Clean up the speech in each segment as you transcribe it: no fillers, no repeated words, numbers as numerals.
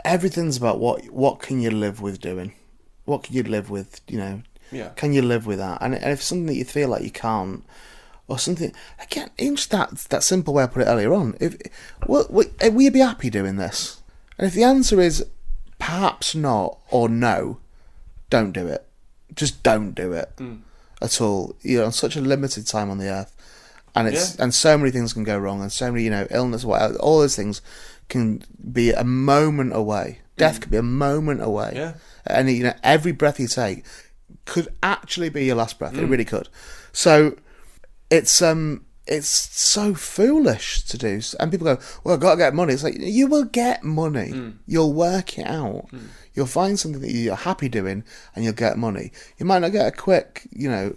everything's about what can you live with doing? What can you live with, Yeah. Can you live with that? And if something that you feel like you can't, or something, again, in just that simple way I put it earlier on, will you be happy doing this? And if the answer is perhaps not, or no, don't do it. Just don't do it at all. You're on such a limited time on the earth, and and so many things can go wrong, and so many illness, whatever, all those things can be a moment away. Death could be a moment away. Yeah. And every breath you take could actually be your last breath. It really could. So it's so foolish to do. And people go, well, I've got to get money. It's like, you will get money. You'll work it out. You'll find something that you're happy doing, and you'll get money. You might not get a quick,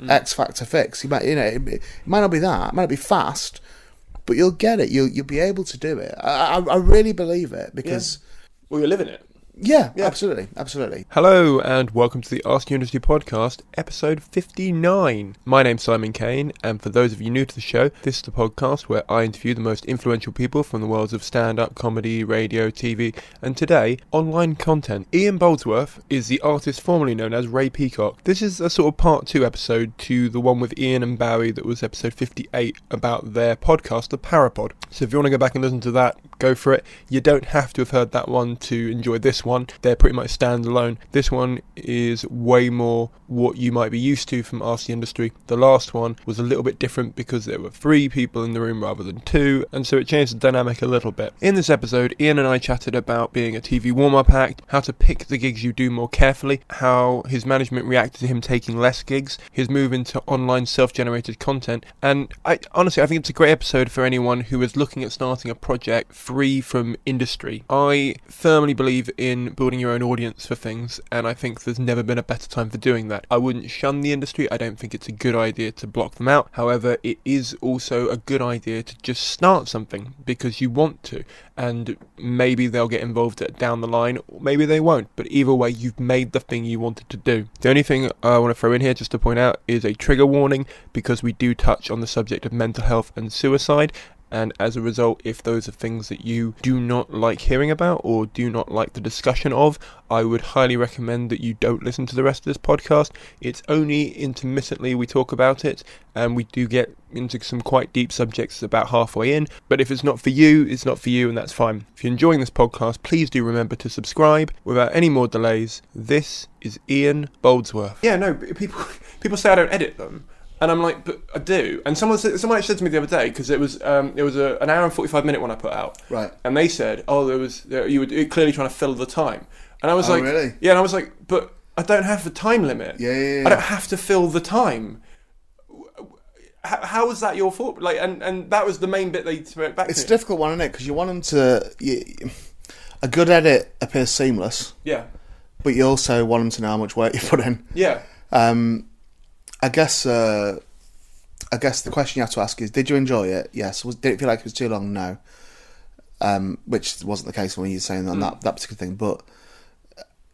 X factor fix. You might, it might not be that. It might not be fast, but you'll get it. You'll be able to do it. I really believe it because. Yeah. Well, you're living it. Yeah, absolutely. Hello and welcome to the Ask University podcast, episode 59. My name's Simon Caine, and for those of you new to the show, this is the podcast where I interview the most influential people from the worlds of stand-up, comedy, radio, TV, and today, online content. Ian Boldsworth is the artist formerly known as Ray Peacock. This is a sort of part 2 episode to the one with Ian and Barry that was episode 58 about their podcast, The Parapod. So if you want to go back and listen to that, go for it. You don't have to have heard that one to enjoy this one. They're pretty much standalone. This one is way more what you might be used to from Ask the Industry. The last one was a little bit different because there were 3 people in the room rather than 2, and so it changed the dynamic a little bit. In this episode, Ian and I chatted about being a TV warm-up act, how to pick the gigs you do more carefully, how his management reacted to him taking less gigs, his move into online self-generated content, and I think it's a great episode for anyone who is looking at starting a project free from industry. I firmly believe in building your own audience for things, and I think there's never been a better time for doing that. I wouldn't shun the industry. I don't think it's a good idea to block them out. However, it is also a good idea to just start something because you want to, and maybe they'll get involved down the line, or maybe they won't, but either way, you've made the thing you wanted to do. The only thing I want to throw in here just to point out is a trigger warning, because we do touch on the subject of mental health and suicide. And as a result, if those are things that you do not like hearing about or do not like the discussion of, I would highly recommend that you don't listen to the rest of this podcast. It's only intermittently we talk about it, and we do get into some quite deep subjects about halfway in. But if it's not for you, it's not for you, and that's fine. If you're enjoying this podcast, please do remember to subscribe. Without any more delays, this is Ian Boldsworth. Yeah, no, people say I don't edit them. And I'm like, but I do. And someone actually said to me the other day, because it was an hour and 45-minute one I put out. Right. And they said, you were clearly trying to fill the time. And I was like, really? Yeah. And I was like, but I don't have the time limit. Yeah. I don't have to fill the time. How was that your fault? Like, and that was the main bit they threw it back to. It's a difficult one, isn't it? Because you want them to. A good edit appears seamless. Yeah. But you also want them to know how much work you put in. Yeah. I guess the question you have to ask is, did you enjoy it? Yes. Did it feel like it was too long? No. Which wasn't the case when you were saying on that particular thing. But,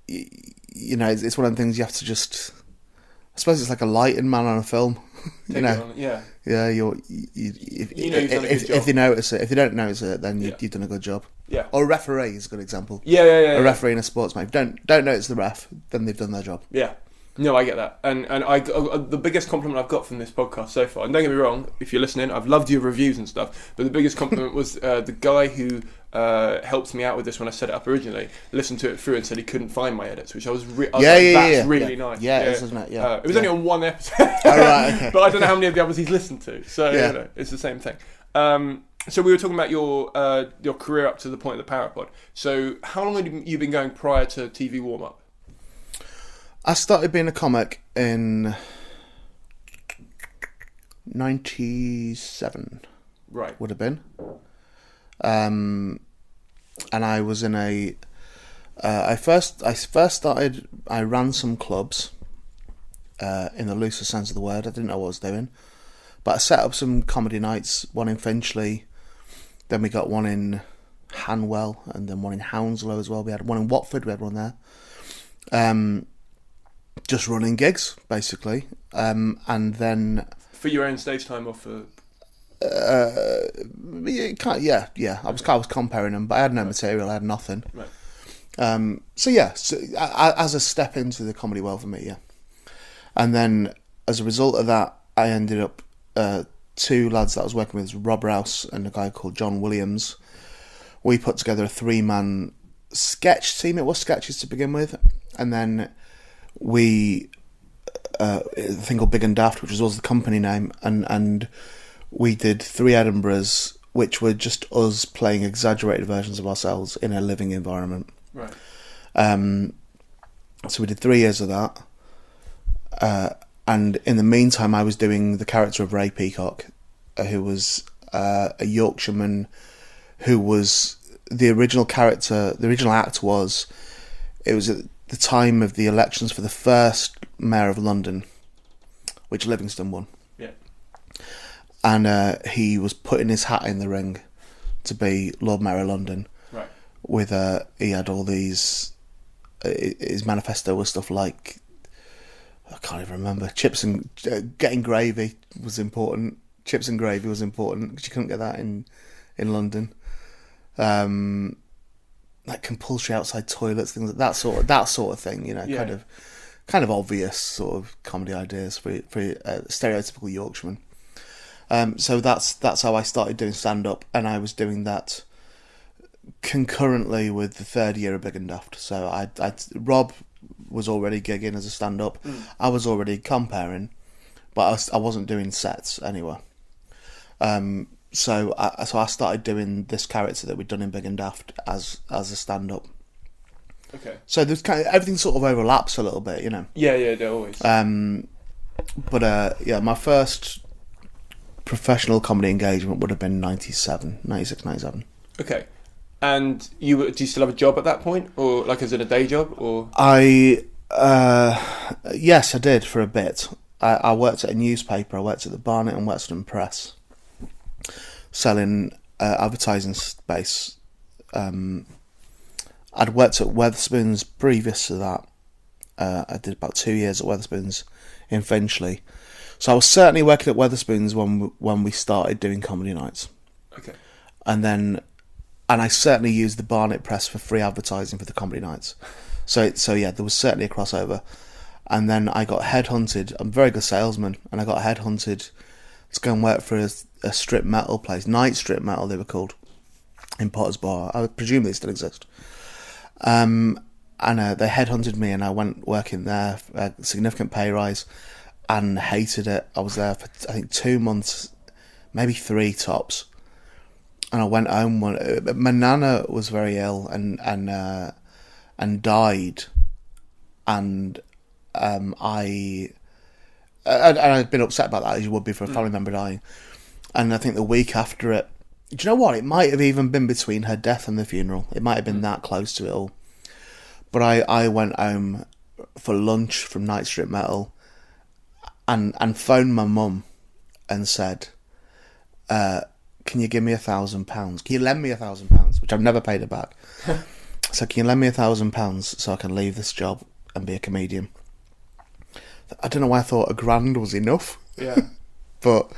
it's one of the things you have to just... I suppose it's like a lighting man on a film. Yeah. Yeah, if they notice it. If they don't notice it, then you've done a good job. Yeah. Or a referee is a good example. Yeah. A referee in a sports match. Don't notice the ref, then they've done their job. Yeah. No, I get that, and the biggest compliment I've got from this podcast so far, and don't get me wrong, if you're listening, I've loved your reviews and stuff, but the biggest compliment was the guy who helped me out with this when I set it up originally, listened to it through and said he couldn't find my edits, which I was like, that's really nice. Yeah, it is, isn't it? Yeah. It was only on one episode, okay. But I don't know how many of the others he's listened to, so it's the same thing. So we were talking about your career up to the point of the Parapod. So how long had you been going prior to TV warm-up? I started being a comic in 97. Right. Would have been. And I was in I first started, I ran some clubs, in the looser sense of the word. I didn't know what I was doing. But I set up some comedy nights, one in Finchley, then we got one in Hanwell, and then one in Hounslow as well. We had one in Watford, we had one there. Just running gigs, basically, and then for your own stage time or for. I was comparing them, but I had no material. I had nothing. Right. As a step into the comedy world for me, yeah. And then as a result of that, I ended up two lads that I was working with, Rob Rouse and a guy called John Williams. We put together a 3-man sketch team. It was sketches to begin with, and then we a thing called Big and Daft, which was also the company name, and we did 3 Edinburghs, which were just us playing exaggerated versions of ourselves in a living environment. Right. So we did 3 years of that, and in the meantime, I was doing the character of Ray Peacock, who was a Yorkshireman, who was the original character. The original act was, it was at the time of the elections for the first mayor of London, which Livingston won. Yeah. And he was putting his hat in the ring to be Lord Mayor of London. Right. With he had all these. His manifesto was stuff like, I can't even remember. Chips and getting gravy was important. Chips and gravy was important because you couldn't get that in London. Like compulsory outside toilets, things like that sort of thing. You know, yeah. kind of obvious sort of comedy ideas for stereotypical Yorkshireman. So that's how I started doing stand up, and I was doing that concurrently with the 3rd year of Big and Daft. So Rob was already gigging as a stand up. I was already comparing, but I wasn't doing sets anywhere. So I started doing this character that we'd done in Big and Daft as a stand up. Okay. So there's everything sort of overlaps a little bit, you know. Yeah, they always. My first professional comedy engagement would have been 96, 97. Okay. And do you still have a job at that point, or like as in a day job, or? Yes, I did for a bit. I worked at a newspaper. I worked at the Barnet and Western Press, selling advertising space. I'd worked at Wetherspoons previous to that. I did about 2 years at Wetherspoons in Finchley. So I was certainly working at Wetherspoons when we started doing comedy nights. Okay. And I certainly used the Barnet Press for free advertising for the comedy nights. So yeah, there was certainly a crossover. And then I got headhunted. I'm a very good salesman, and I got headhunted to go and work for a strip metal place, Night Strip Metal they were called, in Potter's Bar. I presume they still exist. And they headhunted me, and I went working there, a significant pay rise, and hated it. I was there for I think 2 months, maybe 3 tops. And I went home. My nana was very ill and died, and I'd been upset about that, as you would be for a family member dying. And I think the week after it, do you know what? It might have even been between her death and the funeral. It might have been that close to it all. But I went home for lunch from Night Strip Metal, and phoned my mum and said, can you give me £1,000? Can you lend me £1,000? Which I've never paid her back. So can you lend me £1,000 so I can leave this job and be a comedian? I don't know why I thought £1,000 was enough. Yeah. But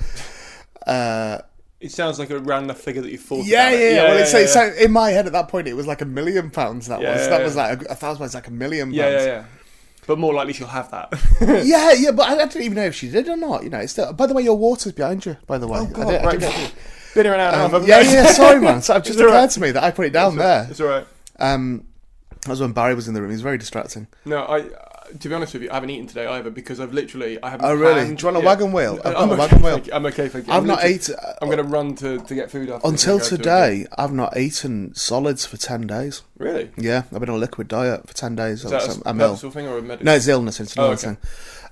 it sounds like around the figure that you thought. Yeah. Well, it's in my head at that point, it was like £1 million. Was like £1,000 like £1 million. Yeah. But more likely she'll have that. yeah, but I don't even know if she did or not. You know, it's still. By the way, your water's behind you. By the way, oh god, right. Been here an hour and a half. Yeah, sorry, man. So it just occurred to me that I put it down there. It's alright. That was when Barry was in the room. He was very distracting. No, to be honest with you, I haven't eaten today either because I've literally haven't. Oh really? Planned, Do you want a wagon wheel? I'm a wagon wheel. I'm okay, thank you. I've not eaten. I'm going to run to get food after. Until today, I've not eaten solids for 10 days. Really? Yeah, I've been on a liquid diet for 10 days. Is that a purposeful thing or a medical? No, it's illness. It's an illness okay.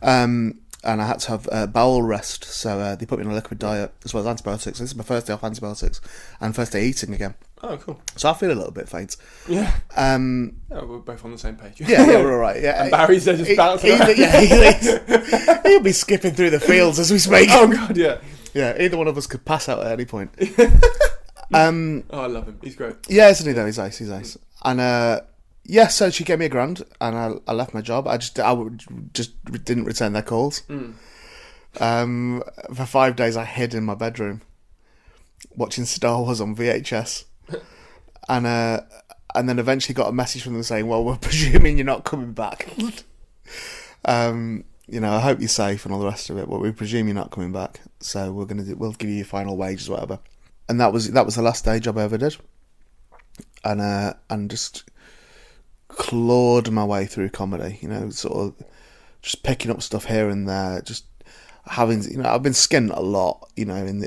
thing. And I had to have bowel rest, so they put me on a liquid diet as well as antibiotics. This is my first day off antibiotics and first day eating again. Oh, cool. So I feel a little bit faint. Yeah. We're both on the same page. Yeah, we're all right. Yeah. And Barry's there just bouncing around. He'll be skipping through the fields as we speak. Oh, God, yeah. Yeah, either one of us could pass out at any point. I love him. He's great. Yeah, isn't he, though? He's nice. And, so she gave me £1,000, and I left my job. I just didn't return their calls. For 5 days, I hid in my bedroom watching Star Wars on VHS. And And then eventually got a message from them saying, well, we're presuming you're not coming back. I hope you're safe and all the rest of it, but we presume you're not coming back. So we'll give you your final wages, whatever. And that was the last day job I ever did. And just clawed my way through comedy, sort of just picking up stuff here and there, just having, I've been skint a lot,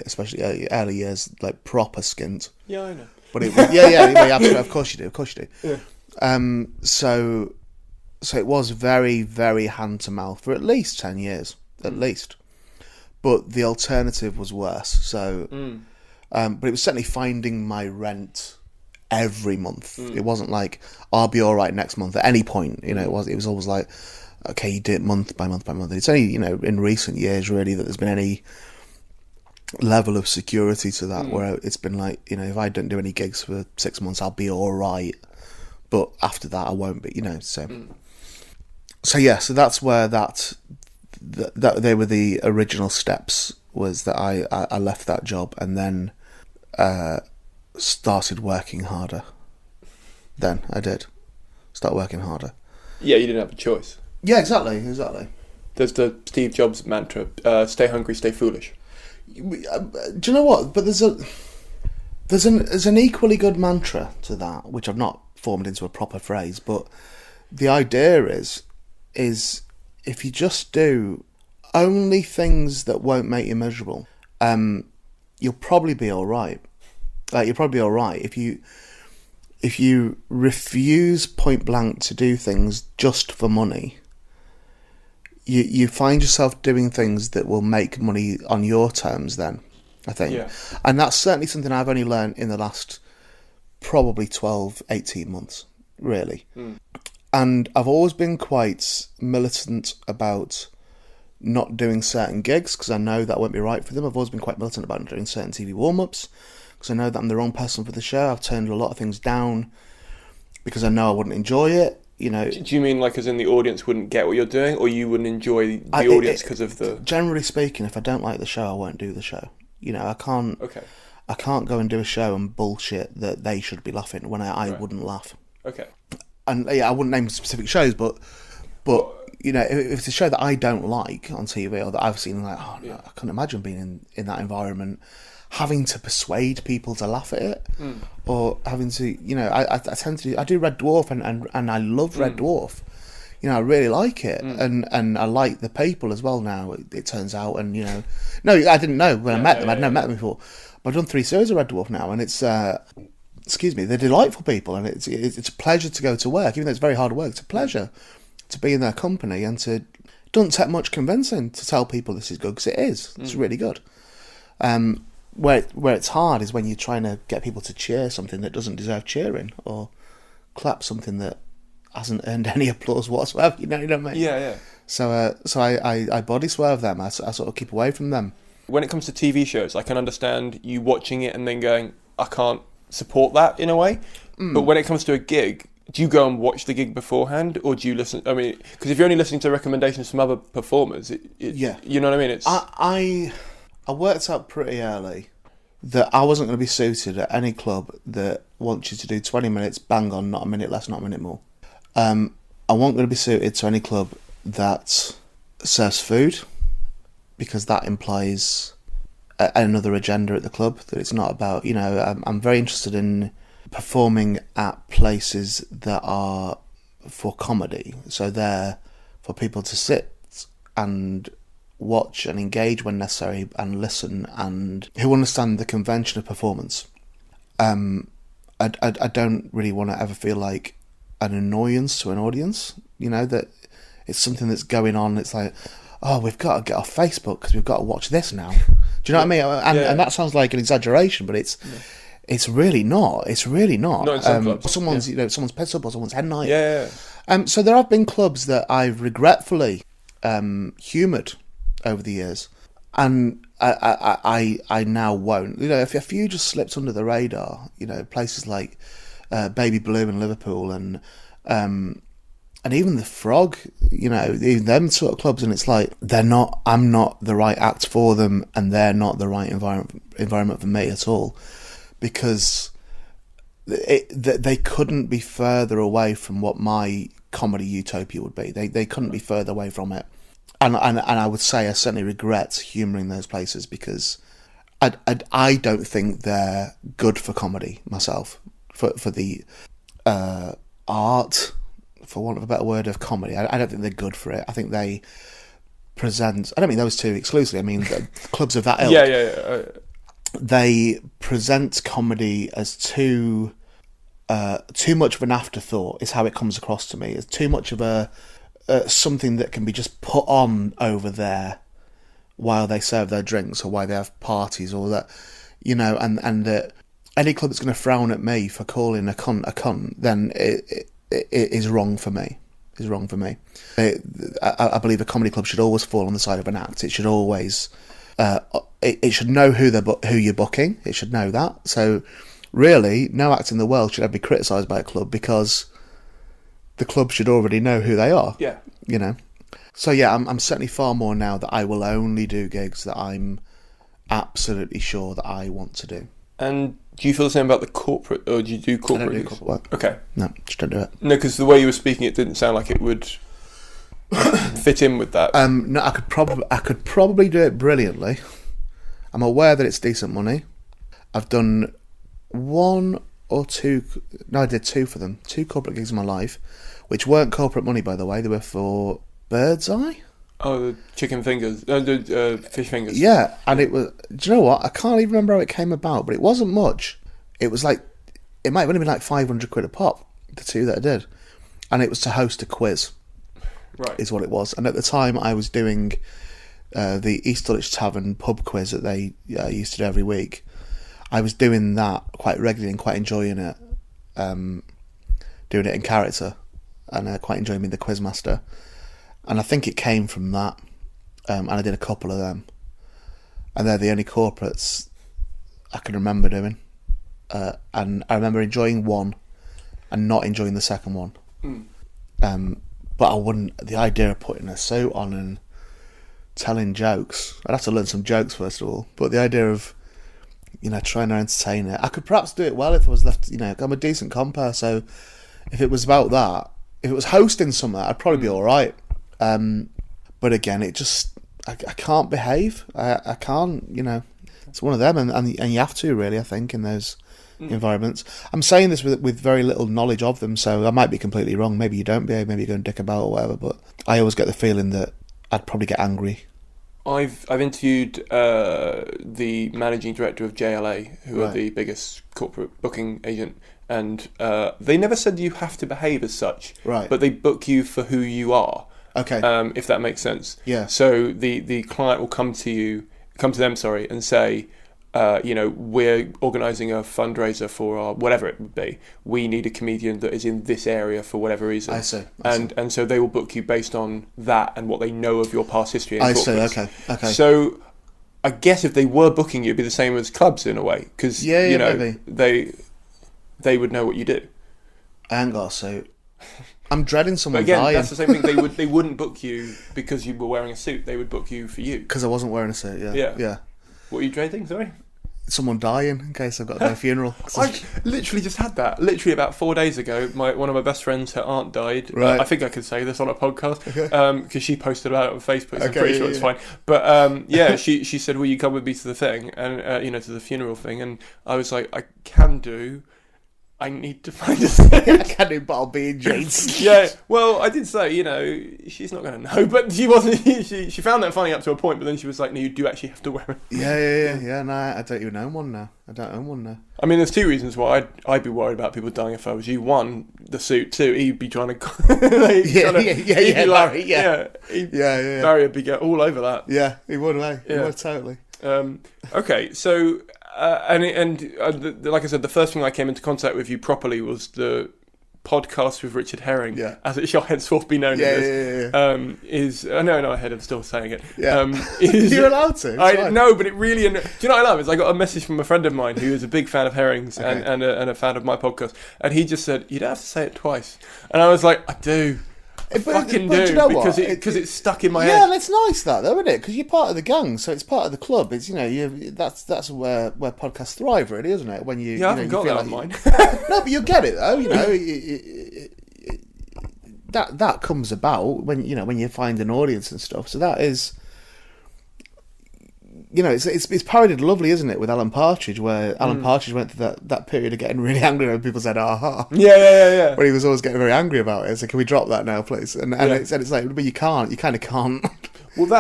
especially early years, like proper skint. Yeah, I know. But absolutely, of course you do. Yeah. So it was very, very hand to mouth for at least 10 years, at least. But the alternative was worse. So, but it was certainly finding my rent every month. It wasn't like I'll be all right next month at any point. It was always like, okay, you do it month by month by month. It's only in recent years really that there's been any level of security to that, where it's been like, if I don't do any gigs for 6 months, I'll be all right, but after that I won't be, so that's where that they were the original steps, was that I left that job and then started working harder. Then I did start working harder. Yeah, you didn't have a choice. Yeah, exactly. There's the Steve Jobs mantra, stay hungry, stay foolish. Do you know what? But there's an equally good mantra to that, which I've not formed into a proper phrase. But the idea is if you just do only things that won't make you miserable, you'll probably be all right. Like, you'll probably be all right if you refuse point blank to do things just for money. You find yourself doing things that will make money on your terms then, I think. Yeah. And that's certainly something I've only learned in the last probably 12, 18 months, really. And I've always been quite militant about not doing certain gigs, because I know that won't be right for them. I've always been quite militant about not doing certain TV warm-ups, because I know that I'm the wrong person for the show. I've turned a lot of things down because I know I wouldn't enjoy it. Do you mean like as in the audience wouldn't get what you're doing, or you wouldn't enjoy the audience because of the... Generally speaking, if I don't like the show, I won't do the show. I can't... Okay. I can't go and do a show and bullshit that they should be laughing when I Right. wouldn't laugh. Okay. And I wouldn't name specific shows, but if it's a show that I don't like on TV or that I've seen, like, oh no, I couldn't imagine being in that environment, having to persuade people to laugh at it, or having to, I tend to, I do Red Dwarf and I love Red Dwarf. I really like it, and I like the people as well now, it turns out, and, no, I didn't know when I met them, I'd never met them before, but I've done 3 series of Red Dwarf now, and it's, they're delightful people, and it's a pleasure to go to work, even though it's very hard work, it's a pleasure to be in their company, and it doesn't take much convincing to tell people this is good, because it is, it's really good. Where it's hard is when you're trying to get people to cheer something that doesn't deserve cheering, or clap something that hasn't earned any applause whatsoever. You know what I mean? Yeah. So I body swerve them. I sort of keep away from them. When it comes to TV shows, I can understand you watching it and then going, I can't support that in a way. But when it comes to a gig, do you go and watch the gig beforehand, or do you listen? I mean, because if you're only listening to recommendations from other performers, Yeah, you know what I mean. It's I worked out pretty early that I wasn't going to be suited at any club that wants you to do 20 minutes, bang on, not a minute less, not a minute more. I wasn't going to be suited to any club that serves food, because that implies another agenda at the club, that it's not about, I'm very interested in performing at places that are for comedy, so they're for people to sit and watch and engage when necessary and listen, and who understand the convention of performance. I don't really want to ever feel like an annoyance to an audience, that it's something that's going on. It's like, oh, we've got to get off Facebook because we've got to watch this now. Do you know what I mean? And that sounds like an exaggeration, but it's really not. It's really not. Not in some clubs. Someone's someone's piss up or someone's head night. Yeah. So there have been clubs that I've regretfully humoured over the years, and I now won't. A few just slipped under the radar. Places like Baby Blue in Liverpool, and even the Frog. Even them sort of clubs, and it's like I'm not the right act for them, and they're not the right environment for me at all, because they couldn't be further away from what my comedy utopia would be. They couldn't be further away from it. And I would say I certainly regret humouring those places, because I don't think they're good for comedy myself, for the art, for want of a better word, of comedy. I don't think they're good for it. I think they present... I don't mean those two exclusively. I mean the clubs of that ilk. Yeah. They present comedy as too much of an afterthought, is how it comes across to me. It's too much of a something that can be just put on over there while they serve their drinks, or while they have parties, or that, and that any club that's going to frown at me for calling a cunt, then it is wrong for me. Is wrong for me. I believe a comedy club should always fall on the side of an act. It should always, it should know who you're booking. It should know that. So really, no act in the world should ever be criticised by a club, because the club should already know who they are. Yeah. So yeah, I'm certainly far more now that I will only do gigs that I'm absolutely sure that I want to do. And do you feel the same about the corporate, or do you do corporate? I don't do gigs? corporate work. Okay. No, just don't do it. No, because the way you were speaking, it didn't sound like it would fit in with that. No, I could probably do it brilliantly. I'm aware that it's decent money. I've done one or two... No, I did two for them. 2 corporate gigs in my life, which weren't corporate money, by the way. They were for Bird's Eye. Oh, the chicken fingers. The fish fingers. Yeah, and it was... Do you know what? I can't even remember how it came about, but it wasn't much. It was like... It might have only been like 500 quid a pop, the 2 that I did. And it was to host a quiz. Right. Is what it was. And at the time, I was doing the East Dulwich Tavern pub quiz that they used to do every week. I was doing that quite regularly and quite enjoying it. Doing it in character. And quite enjoying being the quizmaster. And I think it came from that. And I did a couple of them. And they're the only corporates I can remember doing. And I remember enjoying one and not enjoying the second one. But I wouldn't... The idea of putting a suit on and telling jokes... I'd have to learn some jokes first of all. But the idea of, trying to entertain it... I could perhaps do it well if I was left... I'm a decent compere, so if it was about that... If it was hosting something, I'd probably be alright. But again, it just... I can't behave. I can't, It's one of them, and you have to, really, I think, in those environments. I'm saying this with very little knowledge of them, so I might be completely wrong. Maybe you don't behave, maybe you go and dick about or whatever, but I always get the feeling that I'd probably get angry. I've interviewed the managing director of JLA, who are the biggest corporate booking agent, and they never said you have to behave as such, right? But they book you for who you are. Okay. If that makes sense. Yeah. So the client will come to them, and say, we're organising a fundraiser for our whatever it would be. We need a comedian that is in this area for whatever reason. I see. And so they will book you based on that and what they know of your past history. I see. Okay. So I guess if they were booking you, it'd be the same as clubs in a way, because maybe. they would know what you do. I ain't got a suit. I'm dreading someone but again, dying. That's the same thing. They wouldn't book you because you were wearing a suit. They would book you for you. Because I wasn't wearing a suit. Yeah. What are you dreading? Sorry. Someone dying in case I've got to go to a funeral. I literally just had that. Literally about 4 days ago, one of my best friends, her aunt died. Right. I think I could say this on a podcast because she posted about it on Facebook. So I'm Okay, pretty sure it's fine. But she said, "Will you come with me to the thing and to the funeral thing?" And I was like, "I can do. I need to find a suit." I can do, but I'll be in jeans. Yeah, well, I did say, she's not going to know, but she wasn't. She found that funny up to a point, but then she was like, "No, you do actually have to wear it." Yeah. No, I don't even own one now. I don't own one now. I mean, there's 2 reasons why I'd be worried about people dying if I was you. 1, the suit. 2, he'd be trying to. Barry. Barry would be all over that. Yeah, he would, mate. He would totally. Okay, so. Like I said, the first thing I came into contact with you properly was the podcast with Richard Herring, as it shall henceforth be known as. No, I'm still saying it. You're allowed to. No, but it really. Do you know what I love? Is I got a message from a friend of mine who is a big fan of Herrings and a fan of my podcast, and he just said, "You don't have to say it twice," and I was like, "I do." fucking but do, you know because what? because it's stuck in my Yeah, head. that's nice, that though, isn't it? Because you're part of the gang, so it's part of the club. It's that's where podcasts thrive, really, isn't it? When you I haven't got that on mine. No, but you'll get it though. That comes about when you find an audience and stuff. So that is. It's parodied lovely, isn't it, with Alan Partridge, where Alan Partridge went through that period of getting really angry when people said "aha." Yeah. When he was always getting very angry about it. So can we drop that now, please? And it's like, but you can't. You kind of can't. Well,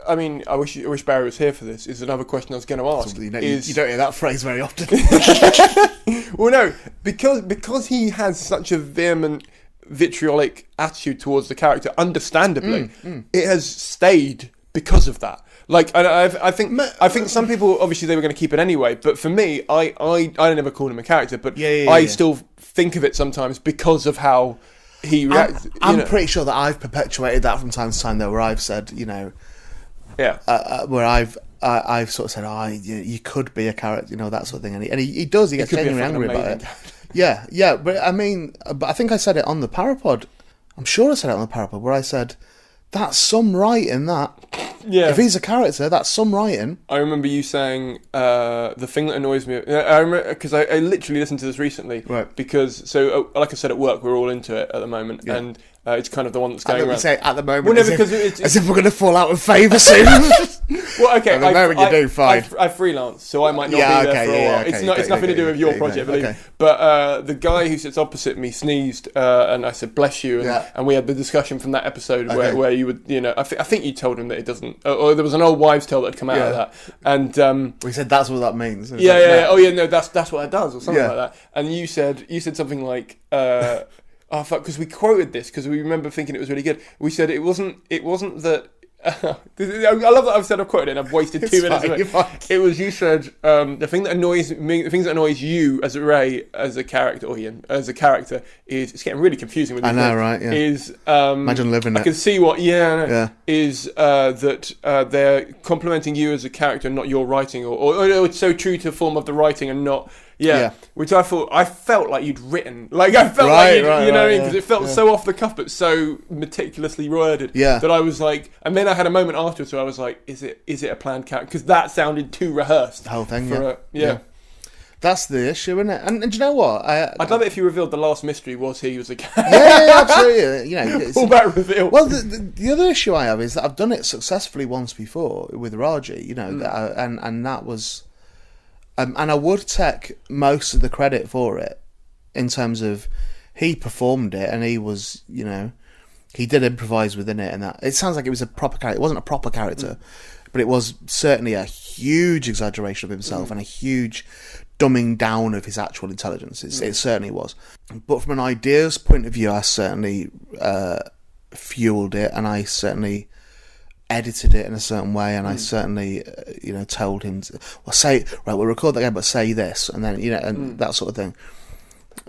I wish Barry was here for this. Is another question I was going to ask. You don't hear that phrase very often. Well, no, because he has such a vehement, vitriolic attitude towards the character. Understandably, it has stayed because of that. Like, I think some people, obviously they were going to keep it anyway, but for me, I never called him a character, but I still think of it sometimes because of how he reacts. I'm pretty sure that I've perpetuated that from time to time, though, where I've said, where I've sort of said, you could be a character, that sort of thing, and he does, he gets genuinely angry about it. Yeah, but I think I said it on the Parapod. I'm sure I said it on the Parapod, where I said, that's some writing, that. Yeah. If he's a character, that's some writing. I remember you saying the thing that annoys me. I remember because I literally listened to this recently. Right. Because like I said at work, we're all into it at the moment, and it's kind of the one that's going around. Say at the moment, well, no, as if we're going to fall out of favour soon. Well, okay. At the moment, you do fine. I freelance, so I might not be there for a while. It's nothing to do with your project, believe me. But the guy who sits opposite me sneezed, and I said, "Bless you," and we had the discussion from that episode where you would, I think you told him that it doesn't, or there was an old wives' tale that had come out of that, and we said that's what that means. That's what it does, or something like that. And you said something like. Oh fuck! Because we quoted this because we remember thinking it was really good. We said it wasn't that. I love that I've quoted it and I've wasted 2 minutes of it. It was, you said, the thing that annoys me, the things that annoys you as a Ray, as a character, or Ian, as a character, is, it's getting really confusing with these I know, things, right, yeah. Is, imagine living it. I can see what, is that they're complimenting you as a character, not your writing, or it's so true to the form of the writing and not, which I felt like you'd written, like I felt like you'd, you know what I mean, because it felt so off the cuff, but so meticulously worded, that I was like, and then I had a moment afterwards where I was like, is it a planned character? Because that sounded too rehearsed. The whole thing, That's the issue, isn't it? And do you know what? I'd love it if you revealed the last mystery was he was a character. Yeah, absolutely. All that reveal. Well, the other issue I have is that I've done it successfully once before with Raji, and that was... and I would take most of the credit for it in terms of he performed it and he was, he did improvise within it, and that it sounds like it was a proper character. It wasn't a proper character, but it was certainly a huge exaggeration of himself and a huge dumbing down of his actual intelligence. It certainly was. But from an ideas point of view, I certainly fueled it, and I certainly edited it in a certain way, and I certainly, told him, say, right, we'll record that again, but say this, and then, and that sort of thing.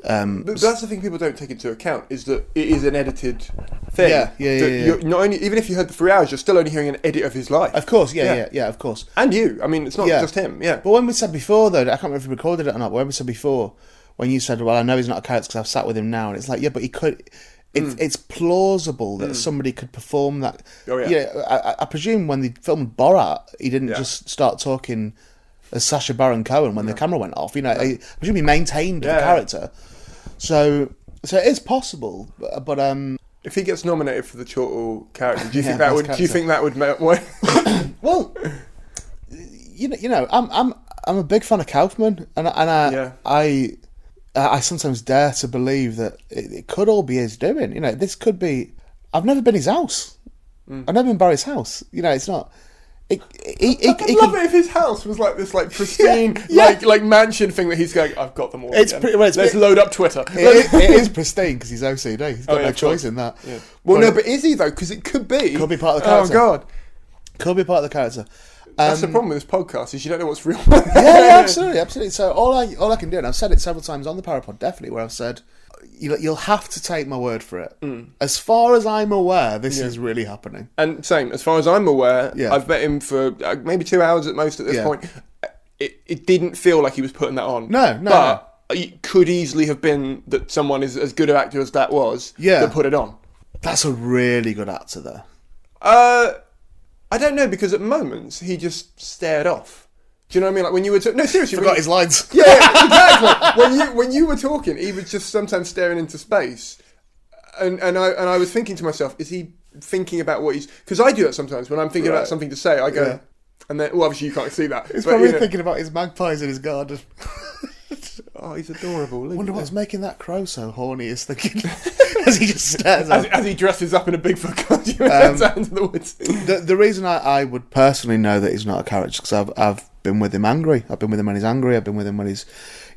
But that's the thing people don't take into account, is that it is an edited thing. Yeah. You're not only, even if you heard the 3 hours, you're still only hearing an edit of his life. Of course, of course. And you. I mean, it's not just him, But when we said before, though, I can't remember if we recorded it or not, but when we said before, when you said, well, I know he's not a character because I've sat with him now, and it's like, but he could... It's plausible that somebody could perform that. Oh, yeah. I presume when they filmed Borat, he didn't just start talking as Sacha Baron Cohen when the camera went off. I presume he maintained the character. So it is possible, but if he gets nominated for the Chortle character, do you think that would? Do you think that would? Well, I'm a big fan of Kaufman, and I sometimes dare to believe that it could all be his doing. This could be... I've never been his house. I've never been Barry's house. It's not... I'd love it if his house was like this, like pristine, like mansion thing that he's going, I've got them all. Let's load up Twitter. It is pristine because he's OCD. He's got no choice in that. Yeah. Well, but is he though? Because it could be. Could be part of the character. Oh God. Could be part of the character. That's the problem with this podcast, is you don't know what's real. Absolutely. So all I can do, and I've said it several times on the Parapod, definitely, where I've said, you'll have to take my word for it. As far as I'm aware, this is really happening. And same, as far as I'm aware, I've met him for maybe 2 hours at most at this point. It didn't feel like he was putting that on. No. But it could easily have been that someone is as good an actor as that was that put it on. That's a really good actor, though. I don't know, because at moments he just stared off. Do you know what I mean? Like when you were no, seriously, Forgot his lines. Yeah, exactly. when you were talking, he was just sometimes staring into space, and I was thinking to myself, is he thinking about what he's? Because I do that sometimes when I'm thinking about something to say. I go, and then obviously you can't see that. He's probably thinking about his magpies in his garden. Oh, he's adorable. I wonder what's making that crow so horny, is thinking as he just stares as he dresses up in a Bigfoot costume and heads out into the woods. The reason I would personally know that he's not a character, because I've been with him angry. I've been with him when he's angry. I've been with him when he's,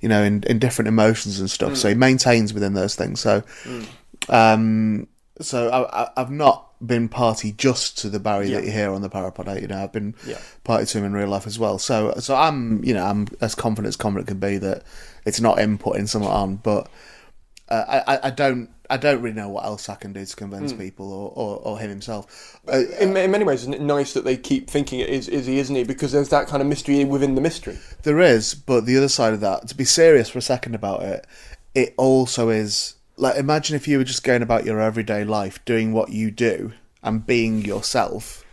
in different emotions and stuff. So he maintains within those things. So, I've not been party just to the Barry that you hear on the Parapod. I've been party to him in real life as well. So I'm as confident as confident can be that it's not him putting something on. But I don't really know what else I can do to convince people or him himself. In many ways, isn't it nice that they keep thinking it is he, isn't he? Because there's that kind of mystery within the mystery. There is, but the other side of that, to be serious for a second about it, it also is. Like, imagine if you were just going about your everyday life, doing what you do, and being yourself,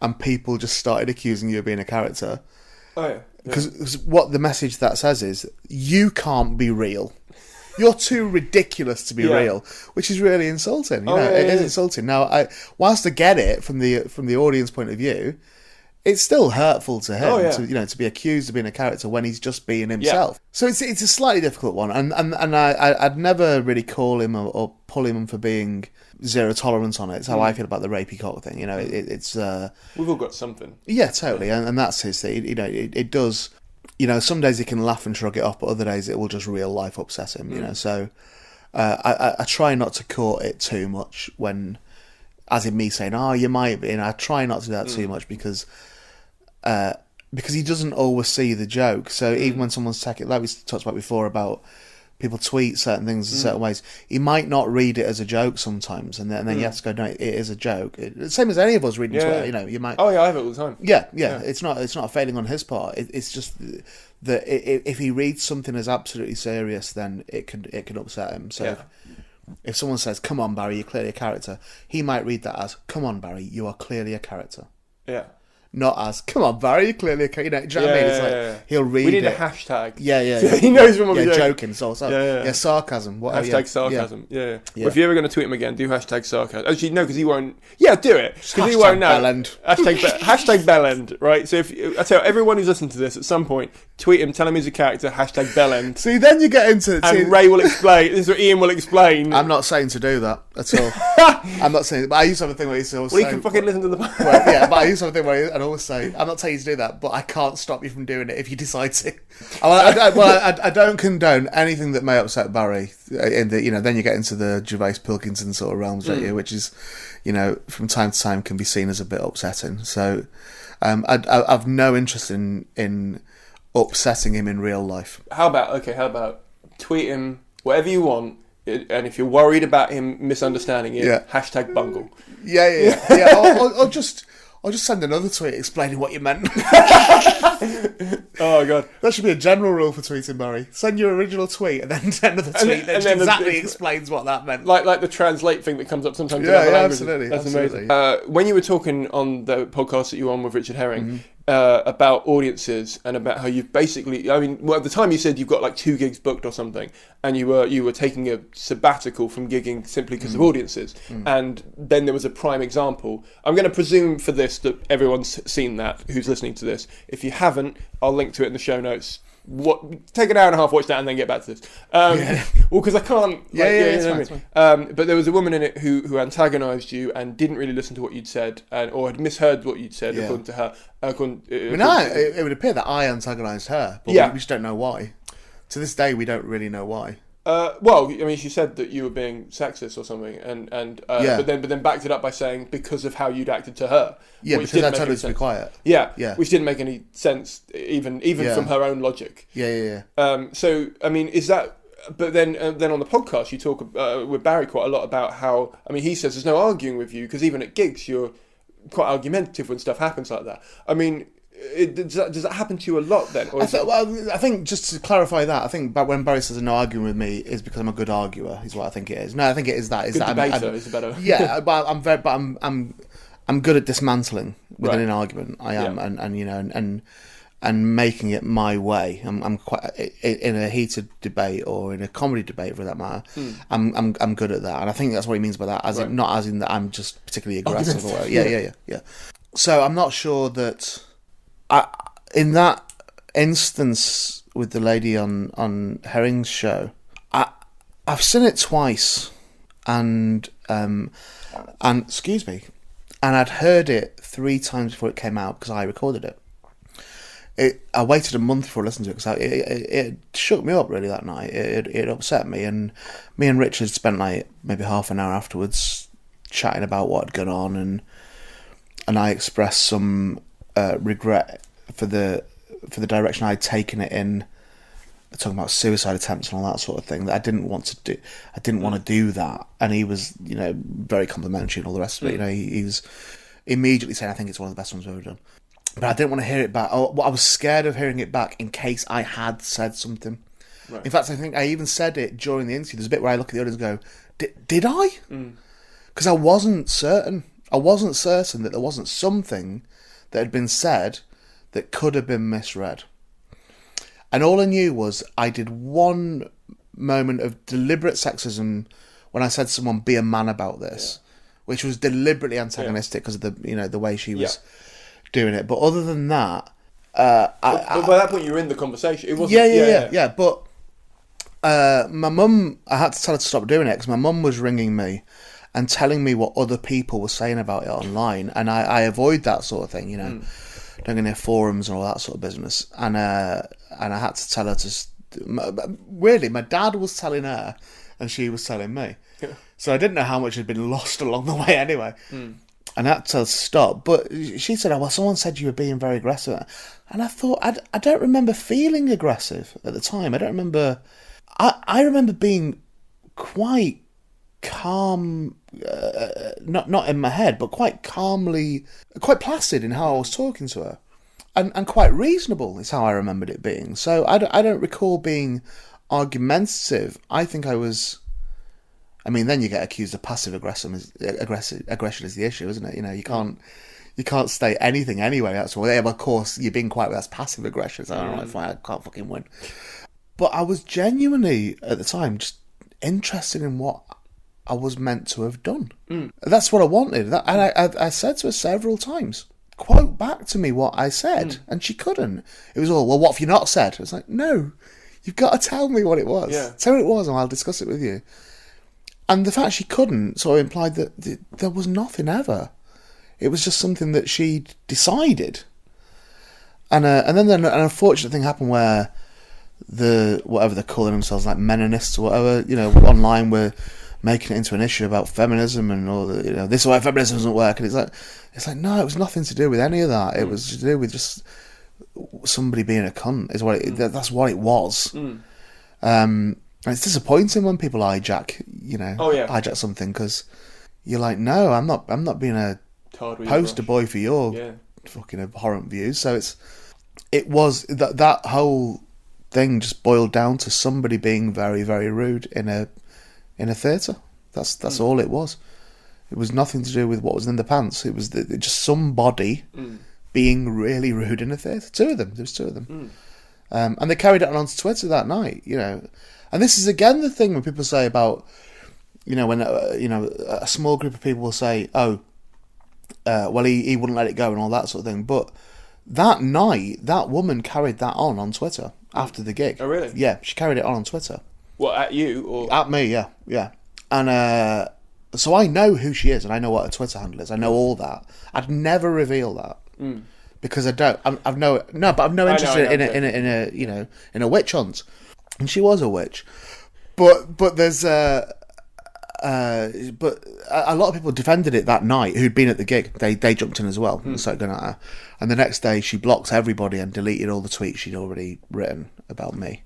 and people just started accusing you of being a character. Oh, yeah. Because what the message that says is, you can't be real. You're too ridiculous to be real, which is really insulting. It is insulting. Now, whilst I get it from the audience point of view, it's still hurtful to him to be accused of being a character when he's just being himself. Yeah. So it's a slightly difficult one, and I'd never really call him or pull him for being zero tolerance on it. It's how I feel about the Peacock thing. It's we've all got something. Yeah, totally, and that's his thing. It does. Some days he can laugh and shrug it off, but other days it will just real life upset him. So I try not to court it too much when, as in me saying, "Oh, you might be," and I try not to do that too much because he doesn't always see the joke. So even when someone's taking, like we talked about before, about people tweet certain things in certain ways, he might not read it as a joke sometimes, and then you have to go, no, it is a joke. Same as any of us reading Twitter, you might. Oh yeah, I have it all the time. Yeah. It's not a failing on his part. It's just that if he reads something as absolutely serious, then it can upset him. So if someone says, "Come on, Barry, you're clearly a character," he might read that as, "Come on, Barry, you are clearly a character." Yeah. Not as, "Come on, Barry, you're clearly a character." Do you know what I mean? It's like he'll read it. We need a hashtag. Yeah. He knows when we're joking. So sarcasm. Whatever. Hashtag sarcasm. Yeah. Well, if you're ever going to tweet him again, do hashtag sarcasm. Actually, no, because he won't. Yeah, do it. Because he won't know. Bellend. Hashtag Bellend. Right. So I tell everyone who's listening to this at some point, tweet him, tell him he's a character. Hashtag Bellend. See, then you get into. And Ray will explain. This is what Ian will explain. I'm not saying to do that at all. I'm not saying. But I used to have a thing where he says, "Well, you can fucking listen to the." But I used to have a thing where I'd always say, "I'm not telling you to do that, but I can't stop you from doing it if you decide to." I don't condone anything that may upset Barry. Then you get into the Gervais Pilkington sort of realms, don't you? Which is, from time to time can be seen as a bit upsetting. So, I've no interest in upsetting him in real life. How about tweet him whatever you want, and if you're worried about him misunderstanding it, hashtag bungle. Yeah. Or just send another tweet explaining what you meant. Oh god, that should be a general rule for tweeting, Barry. Send your original tweet and then send another tweet that exactly explains what that meant. Like the translate thing that comes up sometimes. Yeah, absolutely. That's amazing. When you were talking on the podcast that you were on with Richard Herring about audiences and about how you've basically, at the time you said you've got like 2 gigs booked or something, and you were taking a sabbatical from gigging simply because of audiences, and then there was a prime example. I'm going to presume for this that everyone's seen that who's listening to this. If you haven't, I'll link to it in the show notes. Take an hour and a half, watch that, and then get back to this. Well, because I can't. It's fine. But there was a woman in it who antagonised you and didn't really listen to what you'd said, or had misheard what you'd said, according to her. It would appear that I antagonised her, but we just don't know why. To this day, we don't really know why. She said that you were being sexist or something, but then backed it up by saying because of how you'd acted to her. Yeah, because I told her to be quiet. Yeah, which didn't make any sense, even from her own logic. Yeah. Is that? But then on the podcast, you talk with Barry quite a lot about how. He says there's no arguing with you because even at gigs you're quite argumentative when stuff happens like that. Does that happen to you a lot then? Or I think just to clarify that, I think when Barry says no arguing with me is because I'm a good arguer, is what I think it is. No, I think it is that. Is good that debater is better. Yeah, but I'm good at dismantling within an argument. I am, yeah. and making it my way. I'm quite in a heated debate or in a comedy debate for that matter. I'm good at that, and I think that's what he means by that. Not as in that I'm just particularly aggressive. Or yeah. So I'm not sure that in that instance with the Lady on Herrings show, I've seen it twice, and excuse me, and I'd heard it 3 times before it came out because I recorded it. I waited a month before I listened to it because it shook me up really that night. It upset me, and me and Richard spent like maybe half an hour afterwards chatting about what had gone on, and I expressed some regret for the direction I'd taken it in, talking about suicide attempts and all that sort of thing. That I didn't want to do. I didn't want to do that, and he was, very complimentary and all the rest of it. He was immediately saying, "I think it's one of the best ones we've ever done." But I didn't want to hear it back. I was scared of hearing it back in case I had said something. Right. In fact, I think I even said it during the interview. There's a bit where I look at the audience and go, "Did I?" Because I wasn't certain. I wasn't certain that there wasn't something that had been said that could have been misread. And all I knew was I did one moment of deliberate sexism when I said to someone, "Be a man about this," which was deliberately antagonistic because of the way she was doing it. But other than that, but by that point you were in the conversation. It wasn't. Yeah. But my mum, I had to tell her to stop doing it because my mum was ringing me and telling me what other people were saying about it online, and I avoid that sort of thing, don't go near forums and all that sort of business. And I had to tell her to. Weirdly, my dad was telling her, and she was telling me. Yeah. So I didn't know how much had been lost along the way anyway. And I had to tell her to stop. But she said, "Oh, well, someone said you were being very aggressive." And I thought, I don't remember feeling aggressive at the time. I don't remember. I remember being quite calm, not in my head, but quite calmly, quite placid in how I was talking to her. And quite reasonable is how I remembered it being. So I don't recall being argumentative. I think I was. I mean, then you get accused of passive aggression. Aggression is the issue, isn't it? You can't state anything anyway. That's all. Yeah, but of course, you're being quiet. That's passive aggression. So I can't fucking win. But I was genuinely at the time just interested in what I was meant to have done. That's what I wanted. And I said to her several times, "Quote back to me what I said," and she couldn't. It was all, "Well, what have you not said?" It's like, no, you've got to tell me what it was. Yeah. Tell me what it was, and I'll discuss it with you. And the fact she couldn't sort of implied that there was nothing ever. It was just something that she decided. And then an unfortunate thing happened where whatever they're calling themselves, like Menonists or whatever, online were making it into an issue about feminism and all the, this is why feminism doesn't work. And it's like no, it was nothing to do with any of that. It was to do with just somebody being a cunt. That's what it was. And it's disappointing when people hijack, hijack something, because you're like, no, I'm not being a poster boy for your fucking abhorrent views. So it was that whole thing just boiled down to somebody being very, very rude in a theatre. That's all it was. It was nothing to do with what was in the pants. It was just somebody being really rude in a theatre. There was two of them. And they carried it on onto Twitter that night, And this is again the thing when people say about, when a small group of people will say, "Oh, well, he wouldn't let it go" and all that sort of thing. But that night, that woman carried that on Twitter after the gig. Oh, really? Yeah, she carried it on Twitter. What, at you or at me? Yeah. And so I know who she is, and I know what her Twitter handle is. I know all that. I'd never reveal that because I don't. I've no interest in a witch hunt. And she was a witch, but there's but a lot of people defended it that night who'd been at the gig. They jumped in as well and started going at her. And the next day she blocked everybody and deleted all the tweets she'd already written about me.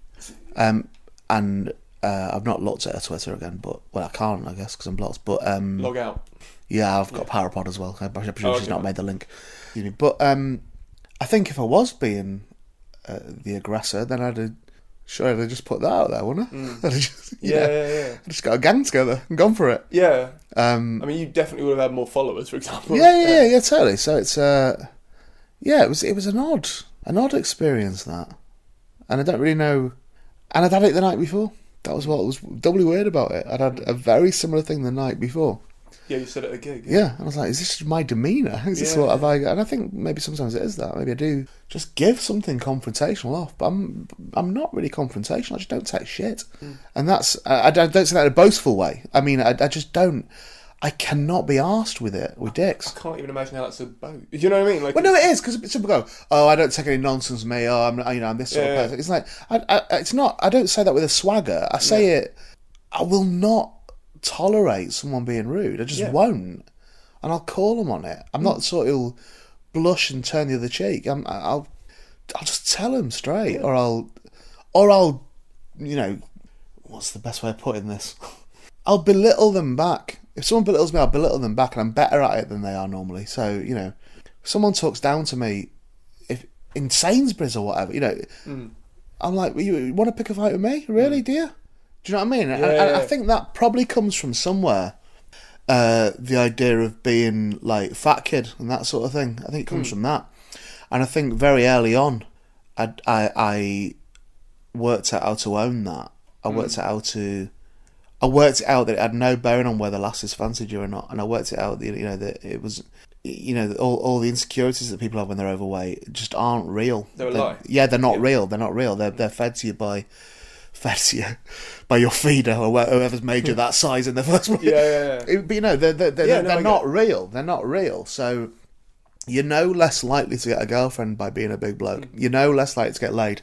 And I've not looked at her Twitter again, but I can't, I guess, because I'm blocked. But log out. Yeah, I've got Parapod as well. I presume she's not made the link. But I think if I was being the aggressor, then I'd have just put that out there, wouldn't I? I'd have just, Yeah. I'd just got a gang together and gone for it. Yeah. I mean, you definitely would have had more followers, for example. Yeah, totally. So it's it was an odd experience, that, and I don't really know. And I'd had it the night before. That was what was doubly weird about it. I'd had a very similar thing the night before. Yeah, you said at a gig. Yeah, and I was like, is this my demeanour? Is this what have I got? And I think maybe sometimes it is that. Maybe I do just give something confrontational off, but I'm not really confrontational. I just don't take shit. And that's, I don't say that in a boastful way. I mean, I just don't, I cannot be arsed with it, with dicks. I can't even imagine how that's a boat. You know what I mean? Like, Well, no, it is, because people go, oh, I don't take any nonsense from me, oh, I'm this sort of person. It's like, it's not, I don't say that with a swagger. I say it, I will not tolerate someone being rude. I just won't, and I'll call them on it. I'm not sort of blush and turn the other cheek. I'll just tell them straight, or I'll what's the best way of putting this? I'll belittle them back. If someone belittles me, I'll belittle them back, and I'm better at it than they are normally. So if someone talks down to me, if in Sainsbury's or whatever, I'm like, you want to pick a fight with me? Really, do you? Do you know what I mean? I think that probably comes from somewhere. The idea of being like fat kid and that sort of thing. I think it comes from that. And I think very early on, I worked out how to own that. I worked out that it had no bearing on whether lasses fancied you or not, and I worked it out that it was, all the insecurities that people have when they're overweight just aren't real. They're a lie. Yeah, they're not real. They're not real. They're fed to you by your feeder or whoever's made you that size in the first place. But they're not real. They're not real. So you're no less likely to get a girlfriend by being a big bloke. You're no less likely to get laid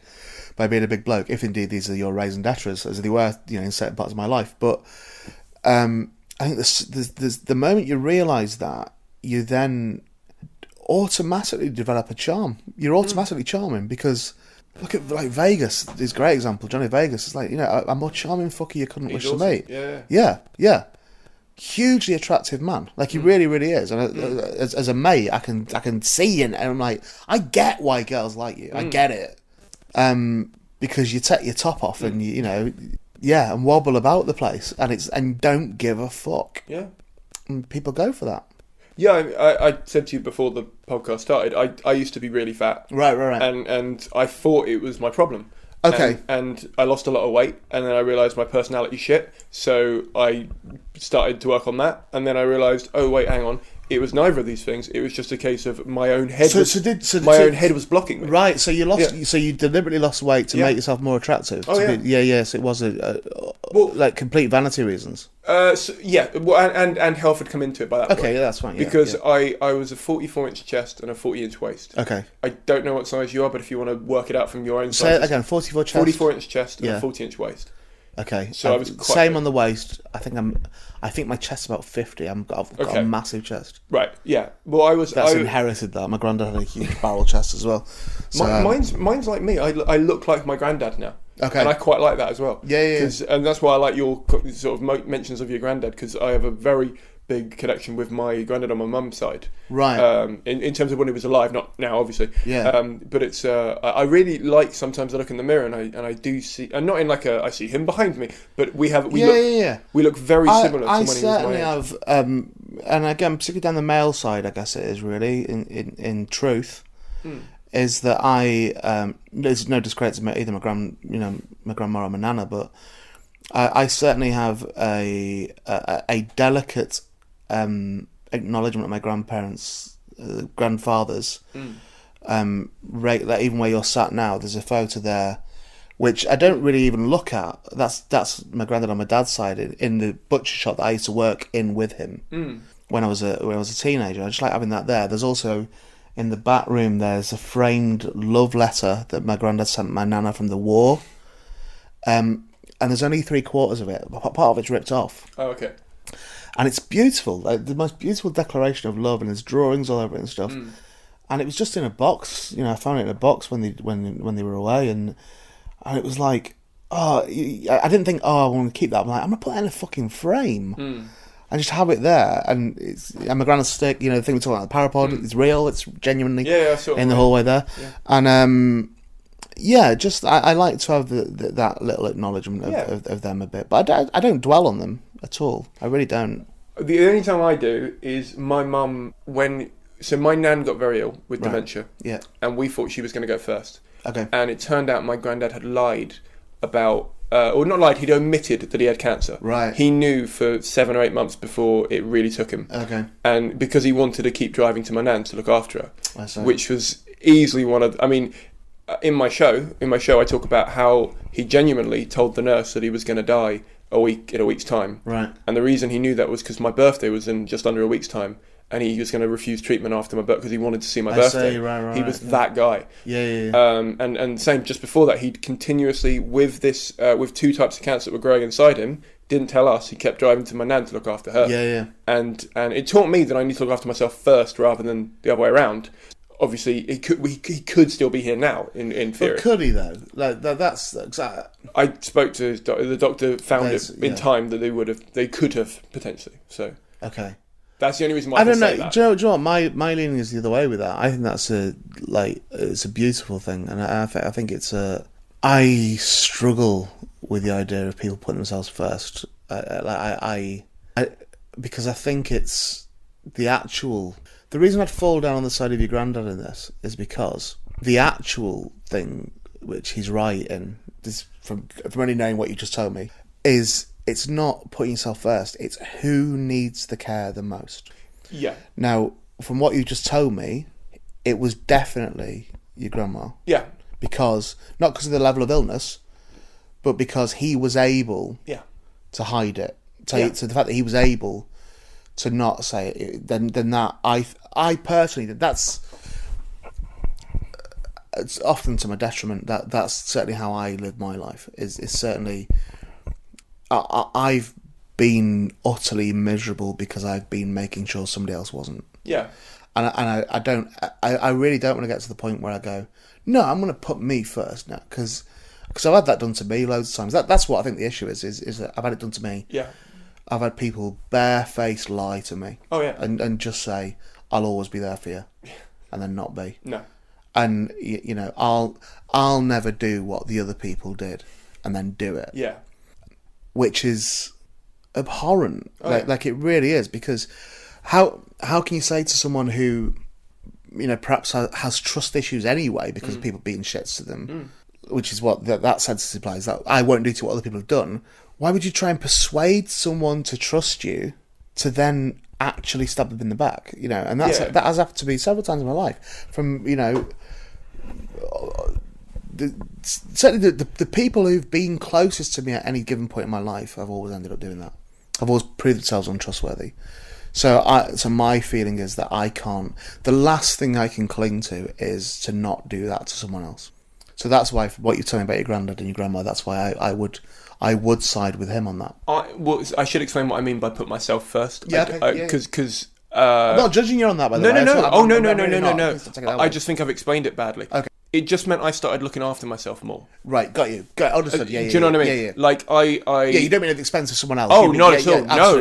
by being a big bloke, if indeed these are your raison d'etres, as they were, in certain parts of my life. But I think there's the moment you realise that, you then automatically develop a charm. You're automatically charming, because look at like Vegas, this great example, Johnny Vegas. It's like, a more charming fucker you couldn't wish to meet. Yeah. Hugely attractive man. Like, he really, really is. And as a mate, I can see it, and I'm like, I get why girls like you. I get it. Because you take your top off and and wobble about the place, and don't give a fuck. Yeah. And people go for that. Yeah, I said to you before the podcast started, I used to be really fat. Right. And I thought it was my problem. Okay. And I lost a lot of weight, and then I realised my personality shit, so I started to work on that, and then I realised, oh wait, hang on, it was neither of these things. It was just a case of my own head. My own head was blocking me. Right. So you lost. Yeah. So you deliberately lost weight to make yourself more attractive. Oh yeah. So it was like complete vanity reasons. And health had come into it by that point. Okay, that's fine. Because I was a 44-inch chest and a 40-inch waist. Okay. I don't know what size you are, but if you want to work it out from your own size. Say again, 44-inch chest and a 40-inch waist. Okay. So I was quite same big. On the waist. I think my chest's about 50. I've got a massive chest. Right. Yeah. Well, That's inherited. That my granddad had a huge barrel chest as well. So, mine's like me. I look like my granddad now. Okay. And I quite like that as well. Yeah. And that's why I like your sort of mentions of your granddad, because I have a very big connection with my granddad on my mum's side. Right. In terms of when he was alive, not now, obviously. Yeah. But it's I really like, sometimes I look in the mirror and I do see, and not in like I see him behind me, but we look very similar to when he was my age. I certainly have, and again, particularly down the male side, I guess it is really in truth. Is that there's no discredit to either my grandma or my nana, but I certainly have a delicate acknowledgement of my grandparents, grandfathers. That even where you're sat now, there's a photo there, which I don't really even look at. That's my granddad on my dad's side in the butcher shop that I used to work in with him when I was a teenager. I just like having that there. There's also, in the back room, there's a framed love letter that my granddad sent my nana from the war. And there's only 3/4 of it. Part of it's ripped off. Oh, okay. And it's beautiful, like the most beautiful declaration of love, and there's drawings all over it and stuff. And it was just in a box. I found it in a box when they were away, and it was like, I didn't think, I want to keep that. I'm like, I'm gonna put that in a fucking frame. and just have it there. And my granddad's stick, the thing we talk about, the parapod, it's real. It's genuinely in the hallway there. Yeah. And just I like to have that little acknowledgement of them a bit, but I don't dwell on them at all. I really don't. The only time I do is my mum so my nan got very ill with dementia. Yeah. And we thought she was going to go first. Okay. And it turned out my granddad had lied about, or not lied, he'd omitted that he had cancer. Right. He knew for 7 or 8 months before it really took him. Okay. And because he wanted to keep driving to my nan to look after her, I see. which was easily in my show I talk about how he genuinely told the nurse that he was going to die in a week's time. Right. And the reason he knew that was because my birthday was in just under a week's time. And he was going to refuse treatment after my birthday because he wanted to see my birthday. Right, he was that guy. Yeah. And same just before that, he'd continuously with 2 types of cancer that were growing inside him. Didn't tell us. He kept driving to my nan to look after her. Yeah. And it taught me that I need to look after myself first rather than the other way around. Obviously, he could still be here now in theory. But could he though? Like that's exactly. I spoke to the doctor. Found it in time that they could have potentially. So okay. That's the only reason why I don't know. That. Do you know what? My leaning is the other way with that. I think that's it's a beautiful thing, and I think it's I struggle with the idea of people putting themselves first. Because I think it's the reason I'd fall down on the side of your granddad in this is because the actual thing, which he's right in, this from only knowing what you just told me, is. It's not putting yourself first. It's who needs the care the most. Yeah. Now, from what you just told me, it was definitely your grandma. Yeah. Not because of the level of illness, but because he was able to hide it. To the fact that he was able to not say it, then that, I personally, it's often to my detriment. That's certainly how I live my life, is certainly... I've been utterly miserable because I've been making sure somebody else wasn't. Yeah. And I really don't want to get to the point where I go, no, I'm going to put me first now, because I've had that done to me loads of times. That's what I think the issue is that I've had it done to me. Yeah. I've had people barefaced lie to me. Oh yeah. And just say, I'll always be there for you, and then not be. No. And I'll never do what the other people did, and then do it. Yeah. Which is abhorrent. Oh, like it really is, because how can you say to someone who, perhaps has trust issues anyway because of people beating shits to them, which is what that sentence implies, that I won't do to what other people have done. Why would you try and persuade someone to trust you to then actually stab them in the back? And that has happened to me several times in my life. From certainly the people who've been closest to me at any given point in my life, I've always ended up doing that. I've always proved themselves untrustworthy. So my feeling is that I can't. The last thing I can cling to is to not do that to someone else. So that's why what you're telling me about your granddad and your grandma. That's why I would side with him on that. I should explain what I mean by put myself first. Yeah, because. I'm not judging you on that, by the way. No. I just think I've explained it badly. Okay. It just meant I started looking after myself more. Right, got you. Understood. Yeah. Do you know what I mean? Yeah. Like Yeah, you don't mean at the expense of someone else. Oh, not at all. No.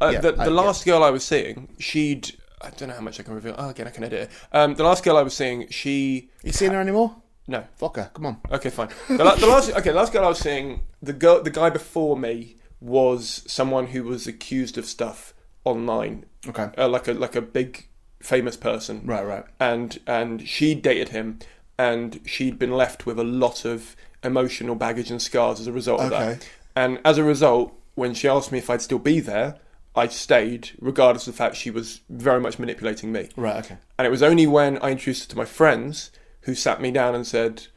Okay. The last girl I was seeing, I don't know how much I can reveal. Oh, again, I can edit it. The last girl I was seeing, You seen her anymore? No. Fuck her. Come on. Okay, fine. The last girl I was seeing, the guy before me was someone who was accused of stuff online. Okay. Like a big famous person. Right. And she dated him, and she'd been left with a lot of emotional baggage and scars as a result of that. And as a result, when she asked me if I'd still be there, I stayed, regardless of the fact she was very much manipulating me. Right, okay. And it was only when I introduced her to my friends who sat me down and said,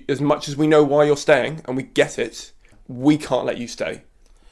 as much as we know why you're staying, and we get it, we can't let you stay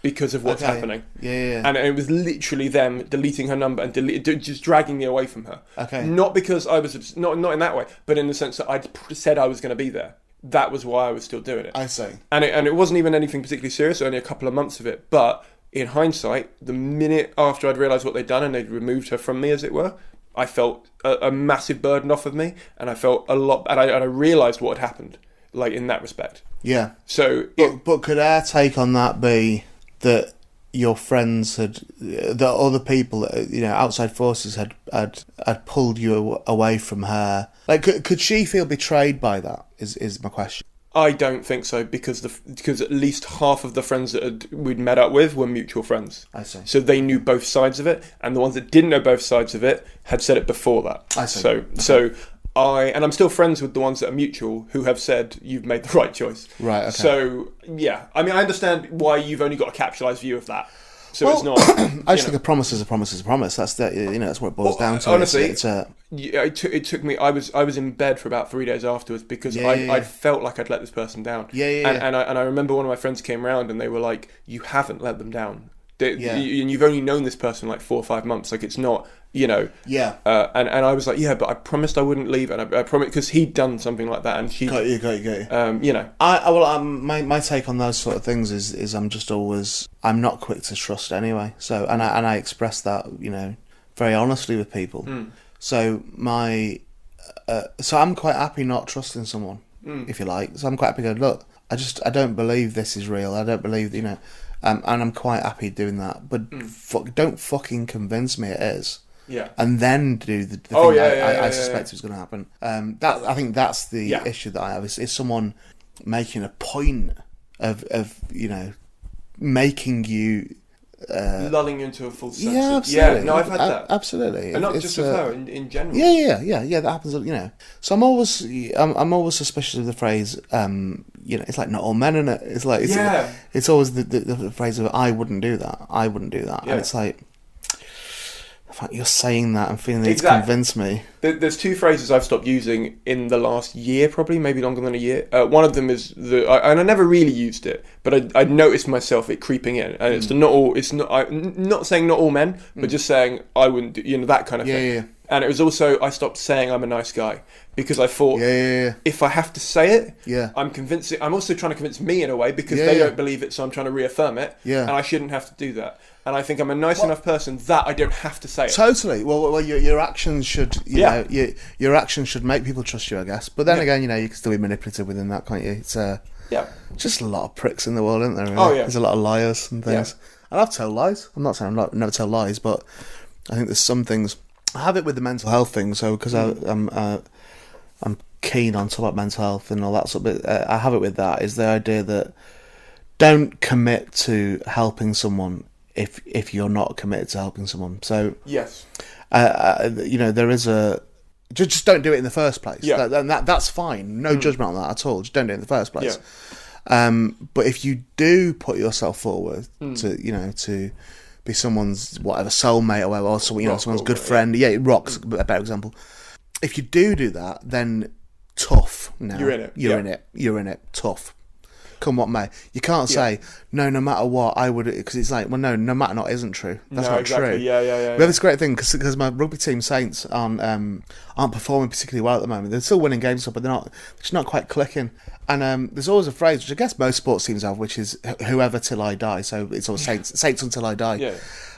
because of what's happening. Yeah. And it was literally them deleting her number and just dragging me away from her. Okay. Not because I was, not in that way, but in the sense that I'd said I was going to be there. That was why I was still doing it. I see. And it wasn't even anything particularly serious, only a couple of months of it. But in hindsight, the minute after I'd realised what they'd done and they'd removed her from me, as it were, I felt a massive burden off of me, and I felt a lot, and I realised what had happened, like in that respect. Yeah. So, but could our take on that be that your friends the other people, outside forces had pulled you away from her. Like, could she feel betrayed by that? Is my question. I don't think so, because at least half of the friends that we'd met up with were mutual friends. I see. So they knew both sides of it, and the ones that didn't know both sides of it had said it before that. I see. So I'm still friends with the ones that are mutual who have said you've made the right choice. Right. Okay. So yeah, I mean, I understand why you've only got a capitalised view of that. So it's not. I just think a promise is a promise is a promise. That's that's what it boils down to. Honestly, it took me. I was in bed for about 3 days afterwards because I felt like I'd let this person down. And I remember one of my friends came round and they were like, "You haven't let them down. And you've only known this person like 4 or 5 months. Like, it's not." And I was like, but I promised I wouldn't leave, and I promised, because he'd done something like that, and she got you. My take on those sort of things is I'm not quick to trust anyway. So and I express that very honestly with people. So so I'm quite happy not trusting someone, if you like. So I'm quite happy going, look, I don't believe this is real. I don't believe and I'm quite happy doing that. But don't fucking convince me it is. Yeah. And then do the thing I suspect was going to happen. I think that's the issue that I have. Is someone making a point of making you lulling you into a false sense. Yeah, absolutely. Yeah, no, I've had that. Absolutely. And not just with her, in general. Yeah, that happens, So I'm always suspicious of the phrase, it's like not all men, in it. It's like, it's always the phrase of, I wouldn't do that. Yeah. And it's like, the fact you're saying that and feeling that it's convinced me. There's two phrases I've stopped using in the last year, probably, maybe longer than a year. One of them is and I never really used it, but I noticed myself it creeping in, and it's I'm not saying not all men, but just saying I wouldn't do, that kind of thing. Yeah. And it was also, I stopped saying I'm a nice guy, because I thought, if I have to say it, I'm convincing. I'm also trying to convince me in a way, because they don't believe it, so I'm trying to reaffirm it. And I shouldn't have to do that. And I think I'm a nice enough person that I don't have to say it. Totally. Well, your actions should, your actions should make people trust you, I guess. But then again, you can still be manipulative within that, can't you? It's just a lot of pricks in the world, isn't there? Really? Oh yeah. There's a lot of liars and things. And I've told lies. I'm not saying never tell lies, but I think there's some things. I have it with the mental health thing, so because I'm keen on talking about mental health and all that sort of bit. I have it with that. Is the idea that don't commit to helping someone if you're not committed to helping someone. So yes, there is a just don't do it in the first place. Yeah, that's fine. No judgment on that at all. Just don't do it in the first place. Yeah. But if you do put yourself forward to be someone's whatever soulmate or whatever, or someone's good friend. Yeah, rock's a better example. If you do that, then tough. Now you're in it. You're in it. Tough. Come what may. You can't say no matter what I would, because it's like, well, no matter not isn't true. That's not true. Yeah. We have this great thing because my rugby team Saints aren't performing particularly well at the moment. They're still winning games, but they're just not quite clicking. And there's always a phrase which I guess most sports teams have, which is whoever till I die. So it's always Saints until I die. Yeah.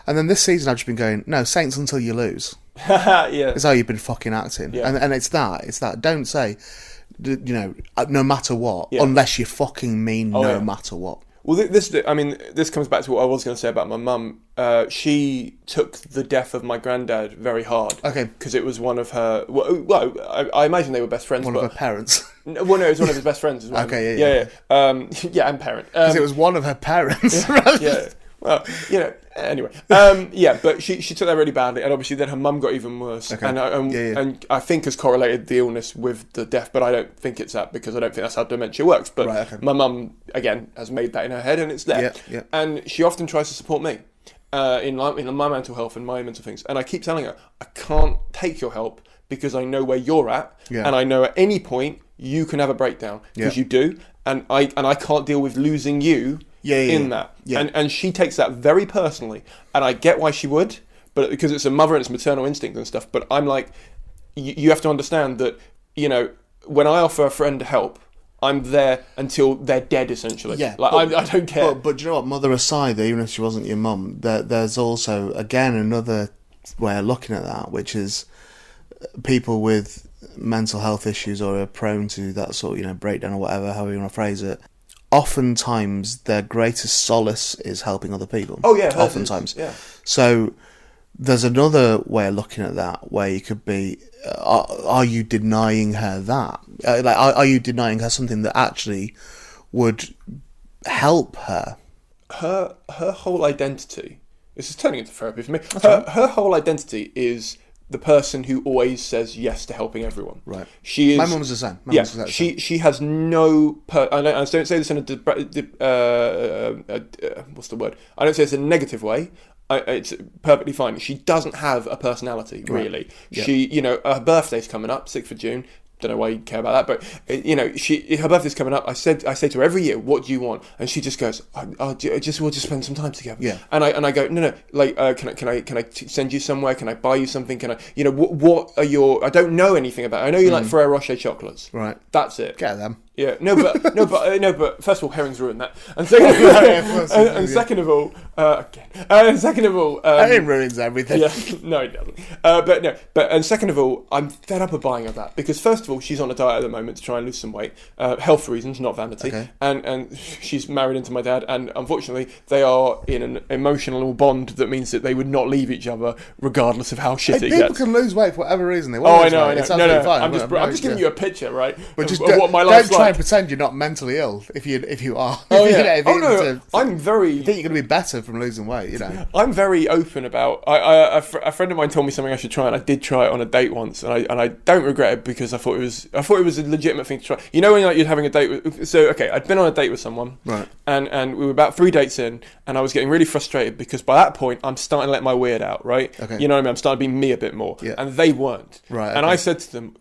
And then this season I've just been going, no, Saints until you lose. Yeah. It's how you've been fucking acting. Yeah. And it's that. Don't say, no matter what, unless you fucking mean no matter what. Well, this comes back to what I was going to say about my mum. She took the death of my granddad very hard. Okay. Because it was one of her... Well, I imagine they were best friends. One of her parents. Well, no, it was one of his best friends as well. Okay, yeah, and parent. Because it was one of her parents. Yeah. Well, anyway. But she took that really badly, and obviously then her mum got even worse. Okay. And I think has correlated the illness with the death, but I don't think it's that, because I don't think that's how dementia works. But my mum, again, has made that in her head, and it's there. Yeah. And she often tries to support me in my mental health and my mental things. And I keep telling her, I can't take your help because I know where you're at, and I know at any point you can have a breakdown, because you do, and I can't deal with losing you. That. Yeah. And she takes that very personally, and I get why she would, but because it's a mother and it's maternal instinct and stuff. But I'm like, you have to understand that, when I offer a friend help, I'm there until they're dead, essentially. Yeah. I don't care. But do you know what? Mother aside, even if she wasn't your mum, there's also, again, another way of looking at that, which is people with mental health issues or are prone to that sort of, breakdown or whatever, however you want to phrase it, oftentimes their greatest solace is helping other people. Oh yeah, oftentimes. Yeah. So there's another way of looking at that, where you could be, are you denying her that? Are you denying her something that actually would help her? Her whole identity. This is turning into therapy for me. Her whole identity is the person who always says yes to helping everyone. Right. She is. My mum was the same. She has no. I don't say this in a what's the word? I don't say this in a negative way. It's perfectly fine. She doesn't have a personality, really. Right. Yeah. She, her birthday's coming up, 6th of June. Don't know why you care about that, but her birthday's coming up. I say to her every year, "What do you want?" And she just goes, we'll just spend some time together." Yeah. And I go, no, like, can I send you somewhere? Can I buy you something? Can I, what are your? I don't know anything about it. I know you like Ferrero Rocher chocolates. Right. That's it. Get them. Yeah. But first of all, Herrings ruined that, and second of all, Herring ruins everything. Yeah. No, it doesn't. And second of all, I'm fed up of buying her that, because first of all, she's on a diet at the moment to try and lose some weight, health reasons, not vanity. Okay. And she's married into my dad, and unfortunately, they are in an emotional bond that means that they would not leave each other regardless of how shit it gets. People can lose weight for whatever reason they want. I know. It's absolutely fine. I'm just giving you a picture, right? But just of what my life's don't try like. and pretend you're not mentally ill if you are. Oh yeah. I'm very. You think you're going to be better from losing weight? I'm very open about. A friend of mine told me something I should try, and I did try it on a date once, and I don't regret it, because I thought it was a legitimate thing to try. You know, when you're having a date with. So okay, I'd been on a date with someone, right, and we were about 3 dates in, and I was getting really frustrated because by that point I'm starting to let my weird out, right? Okay. You know what I mean? I'm starting to be me a bit more, and they weren't. Right. Okay. And I said to them,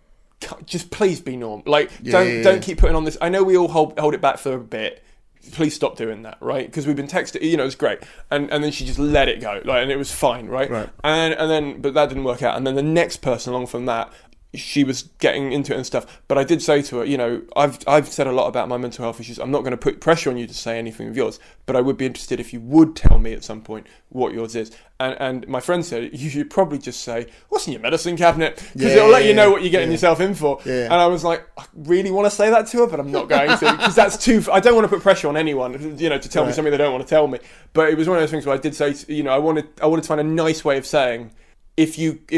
just please be normal. Like, don't keep putting on this. I know we all hold it back for a bit. Please stop doing that, right? Because we've been texting, it was great. And then she just let it go, like, and it was fine, right? And then, but that didn't work out. And then the next person along from that, she was getting into it and stuff. But I did say to her, I've said a lot about my mental health issues. I'm not going to put pressure on you to say anything of yours, but I would be interested if you would tell me at some point what yours is. And my friend said, you should probably just say, what's in your medicine cabinet? Because it'll let you know what you're getting yourself in for. Yeah. And I was like, I really want to say that to her, but I'm not going to, because that's I don't want to put pressure on anyone, to tell me something they don't want to tell me. But it was one of those things where I did say, I wanted to find a nice way of saying,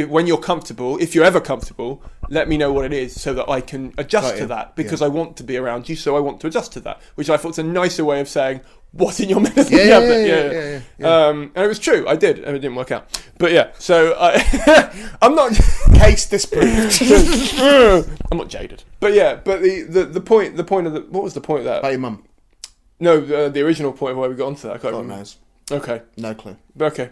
when you're comfortable, if you're ever comfortable, let me know what it is so that I can adjust to that, because I want to be around you, so I want to adjust to that, which I thought's a nicer way of saying what's in your medicine cabinet. And it was true, I did, and it didn't work out. But yeah, so I'm not case disproved. I'm not jaded. But yeah, but the point of what was the point of that? About your mum. No, the original point of why we got onto that, I can't remember. Knows. Okay. No clue. Okay.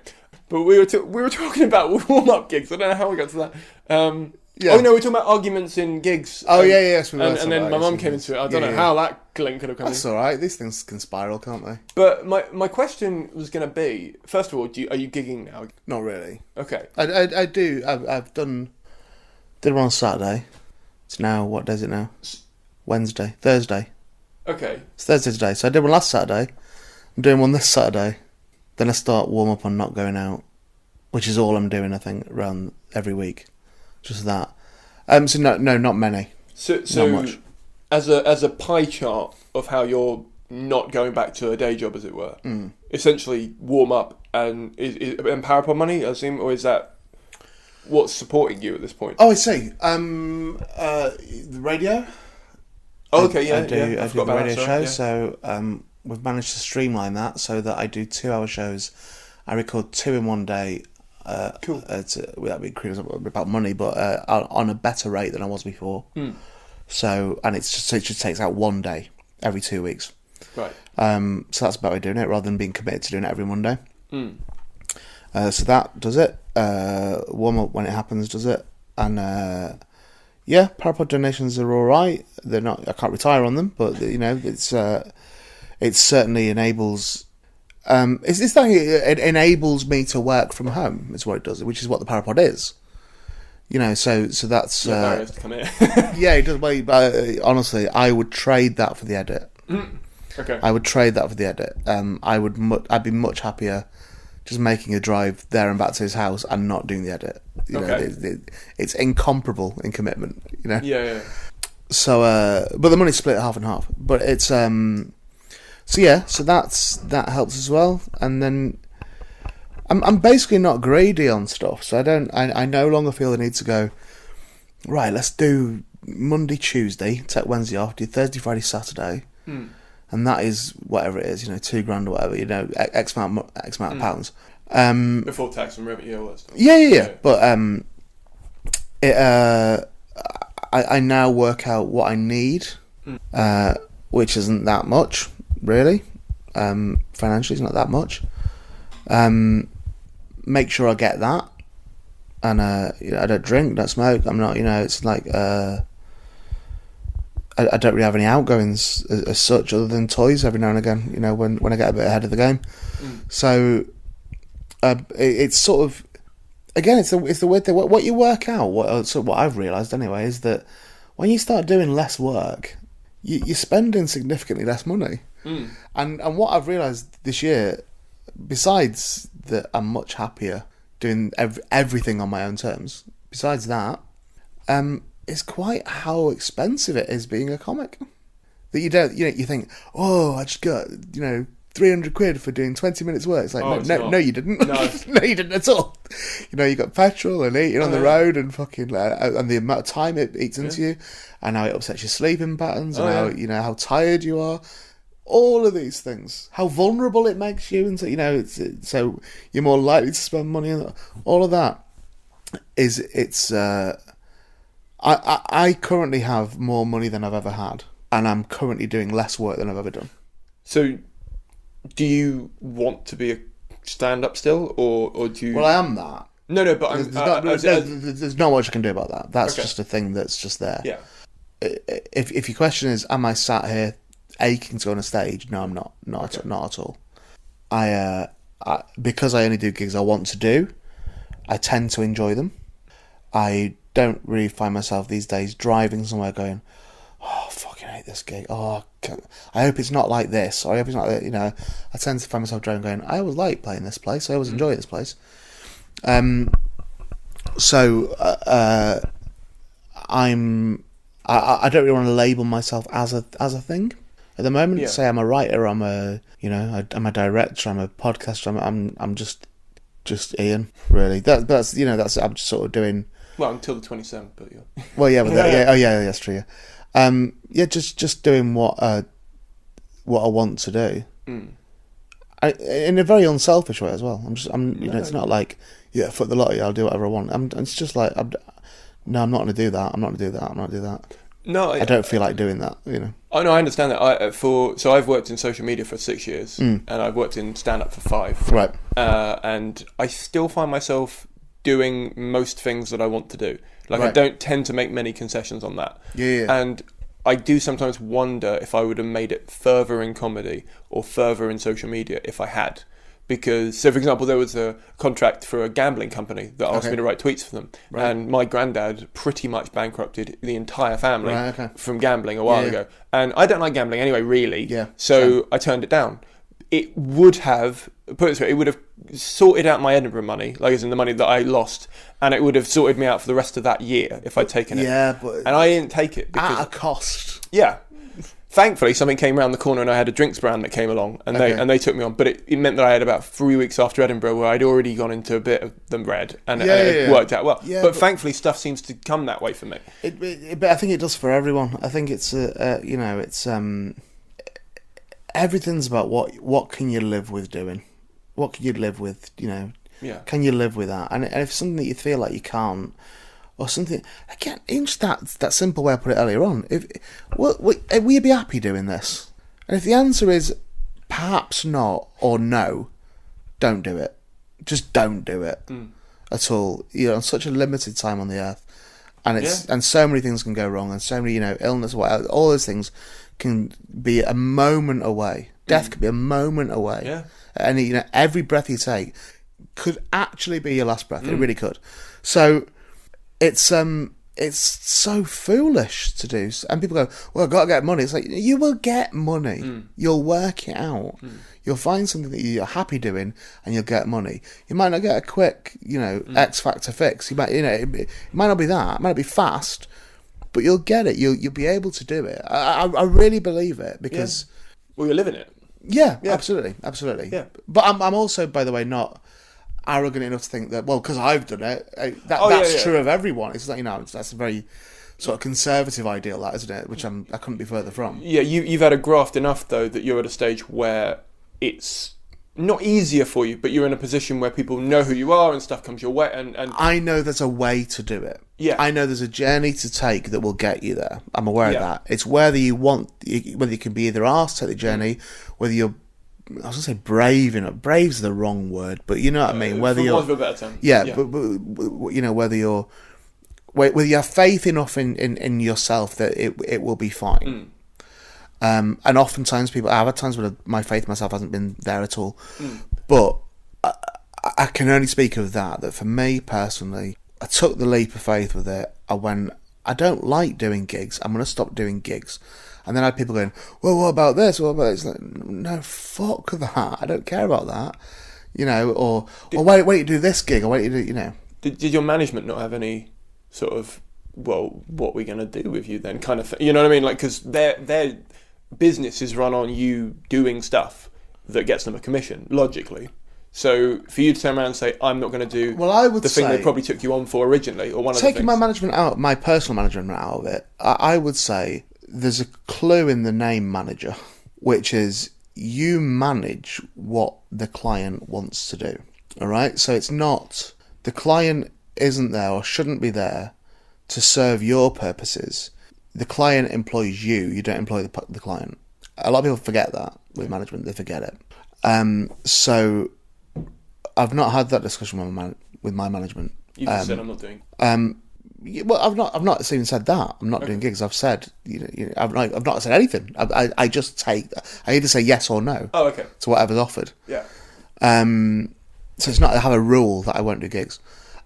But we were talking about warm-up gigs. I don't know how we got to that. Oh no, we were talking about arguments in gigs. Oh yes, we were. And then my mum came into it. I don't know how that link could have come in. That's all right. These things can spiral, can't they? But my question was going to be, first of all, are you gigging now? Not really. Okay. I do. I've did one on Saturday. It's now, what day is it now? Thursday. Okay. It's Thursday today. So I did one last Saturday. I'm doing one this Saturday. Then I start warm up on not going out, which is all I'm doing, I think, around every week. Just that. So no, not many. So not much. As a pie chart of how you're not going back to a day job, as it were, essentially warm up and power upon money, I assume, or is that what's supporting you at this point? Oh, I see. The radio. Oh, okay, yeah, I do the radio show. Yeah. So we've managed to streamline that so that I do 2-hour shows. I record 2 in one day. Cool. Without being crude about money, but on a better rate than I was before. So, and it just takes out 1 day every 2 weeks. Right. So that's about way doing it, rather than being committed to doing it every Monday. So that does it. Warm up when it happens does it, and Parapod donations are all right. They're not. I can't retire on them, but it certainly enables. It enables me to work from home. Is what it does, which is what the Parapod is. So that's. Barriers to come in. Yeah, it does. Well, honestly, I would trade that for the edit. Okay. I would trade that for the edit. I'd be much happier just making a drive there and back to his house and not doing the edit. It's incomparable in commitment. Yeah. So, but the money's split half and half. But it's So that helps as well. And then I'm basically not greedy on stuff, so I no longer feel the need to go, right, let's do Monday, Tuesday, take Wednesday off, do Thursday, Friday, Saturday, and that is whatever it is, $2,000 or whatever, X amount of pounds. Before tax and revenue, all that stuff. Yeah. But I now work out what I need, which isn't that much, really. Financially, it's not that much. Make sure I get that, and I don't drink, don't smoke. I'm not, it's like I don't really have any outgoings as such, other than toys every now and again. When I get a bit ahead of the game. So it's sort of, again, it's the weird thing. What you work out, what I've realised anyway, is that when you start doing less work, you're spending significantly less money. And what I've realised this year, besides that I'm much happier doing everything on my own terms, besides that, it's quite how expensive it is being a comic. That you don't, you think, oh, I just got, 300 quid for doing 20 minutes work. It's like, no, you didn't. No. No, you didn't at all. You got petrol and eating on the road and fucking, and the amount of time it eats into you, and how it upsets your sleeping patterns, and how, how tired you are. All of these things, how vulnerable it makes you, and so you're more likely to spend money on all of that. I currently have more money than I've ever had, and I'm currently doing less work than I've ever done. So, do you want to be a stand-up still, or do you? Well, I am that. No, but there's not much I can do about that. That's just a thing that's just there. Yeah. If your question is, am I sat here aching to go on a stage? No, I'm not. Not at all. I because I only do gigs I want to do, I tend to enjoy them. I don't really find myself these days driving somewhere going, oh, I fucking hate this gig. Oh, I hope it's not like this. Or I hope it's not that, I tend to find myself driving going, I always like playing this place. I always enjoy this place. So I don't really want to label myself as a thing at the moment. Say I'm a writer, I'm a director, I'm a podcaster. I'm just Ian, really. That's I'm just sort of doing. Well, until the 27th, but yeah. Well, yeah, but that's true. Yeah, just doing what I want to do, in a very unselfish way as well. It's not like foot the lottery, I'll do whatever I want. It's just like I'm not going to do that. I'm not going to do that. I'm not going to do that. No, I don't feel like doing that. Oh no, I understand that. So I've worked in social media for 6 years, and I've worked in stand-up for 5. Right. And I still find myself doing most things that I want to do. Like, right. I don't tend to make many concessions on that. Yeah. And I do sometimes wonder if I would have made it further in comedy or further in social media if I had. Because, so for example, there was a contract for a gambling company that asked me to write tweets for them. Right. And my granddad pretty much bankrupted the entire family from gambling a while ago. And I don't like gambling anyway, really. Yeah. So I turned it down. It would have, put it this way, it would have sorted out my Edinburgh money, like as in the money that I lost, and it would have sorted me out for the rest of that year if I'd taken it. Yeah, but... And I didn't take it because... At a cost. Yeah. Thankfully, something came around the corner and I had a drinks brand that came along, and they took me on. But it meant that I had about 3 weeks after Edinburgh where I'd already gone into a bit of the red, and it worked out well. Yeah, but thankfully, stuff seems to come that way for me. But I think it does for everyone. I think it's everything's about what can you live with doing, what can you live with, can you live with that? And if something that you feel like you can't, or something, again, in just that simple way I put it earlier on, will you be happy doing this? And if the answer is perhaps not, or no, don't do it. Just don't do it at all. On such a limited time on the earth, and and so many things can go wrong, and so many illness, whatever, all those things can be a moment away. Death could be a moment away. Yeah. And every breath you take could actually be your last breath. It really could. So it's so foolish to do. And people go, well, I've got to get money. It's like, you will get money. You'll work it out. You'll find something that you're happy doing, and you'll get money. You might not get a quick, X factor fix. You might, it might not be that. It might not be fast, but you'll get it. You'll be able to do it. I really believe it because. Yeah. Well, you're living it. Yeah, absolutely. Yeah. But I'm also, by the way, not arrogant enough to think that, well, because I've done it, that's true of everyone. It's like, that's a very sort of conservative ideal, that, isn't it? Which I couldn't be further from. Yeah, you've had a graft enough, though, that you're at a stage where it's not easier for you, but you're in a position where people know who you are and stuff comes your way. And I know there's a way to do it. Yeah. I know there's a journey to take that will get you there. I'm aware of that. It's whether you can be either asked to take the journey, whether you're, I was going to say brave, brave's the wrong word, but you know what I mean? Whether you're, for a better term. But whether you have faith enough in yourself that it will be fine. And oftentimes I've had times when my faith in myself hasn't been there at all. But I can only speak of that for me personally, I took the leap of faith with it. I went, I don't like doing gigs. I'm going to stop doing gigs. And then I had people going, well, what about this? What about this? Like, no, fuck that. I don't care about that. Or wait, you do this gig. Or wait, you do, Did your management not have any sort of, well, what are we going to do with you then kind of thing? You know what I mean? Like, because their business is run on you doing stuff that gets them a commission, logically. So for you to turn around and say, I'm not going to do the thing they probably took you on for originally, or one of the things. Taking my personal management out of it, I would say there's a clue in the name manager, which is you manage what the client wants to do. All right? So it's not, the client isn't there or shouldn't be there to serve your purposes. The client employs you. You don't employ the client. A lot of people forget that with management. They forget it. So I've not had that discussion with my management. You just said I'm not doing. Well, I've not even said that. I'm not doing gigs. I've said, I've not said anything. I just take. I either say yes or no. Oh, okay. To whatever's offered. Yeah. So it's not. I have a rule that I won't do gigs.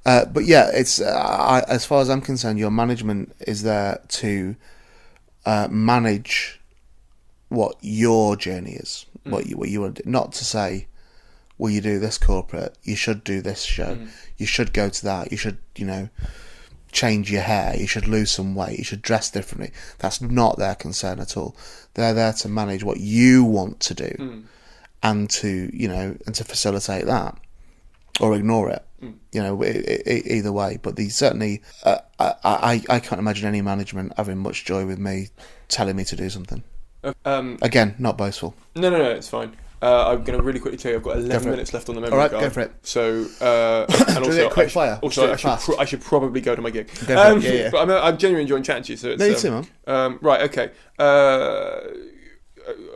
But yeah, it's as far as I'm concerned, your management is there to manage what your journey is, what you want to do. Not to say, well, you do this corporate, you should do this show, you should go to that, you should, change your hair, you should lose some weight, you should dress differently. That's not their concern at all. They're there to manage what you want to do, and to facilitate that, or ignore it. Either way. But certainly, I can't imagine any management having much joy with me telling me to do something. Again, not boastful. No, it's fine. I'm going to really quickly tell you I've got 11 minutes left on the memory card. All right, go for it. So, and also, quick fire. Also, I should probably go to my gig. Go for it. Yeah. But I'm genuinely enjoying chatting to you. So it's, no, you too, man. Right, okay.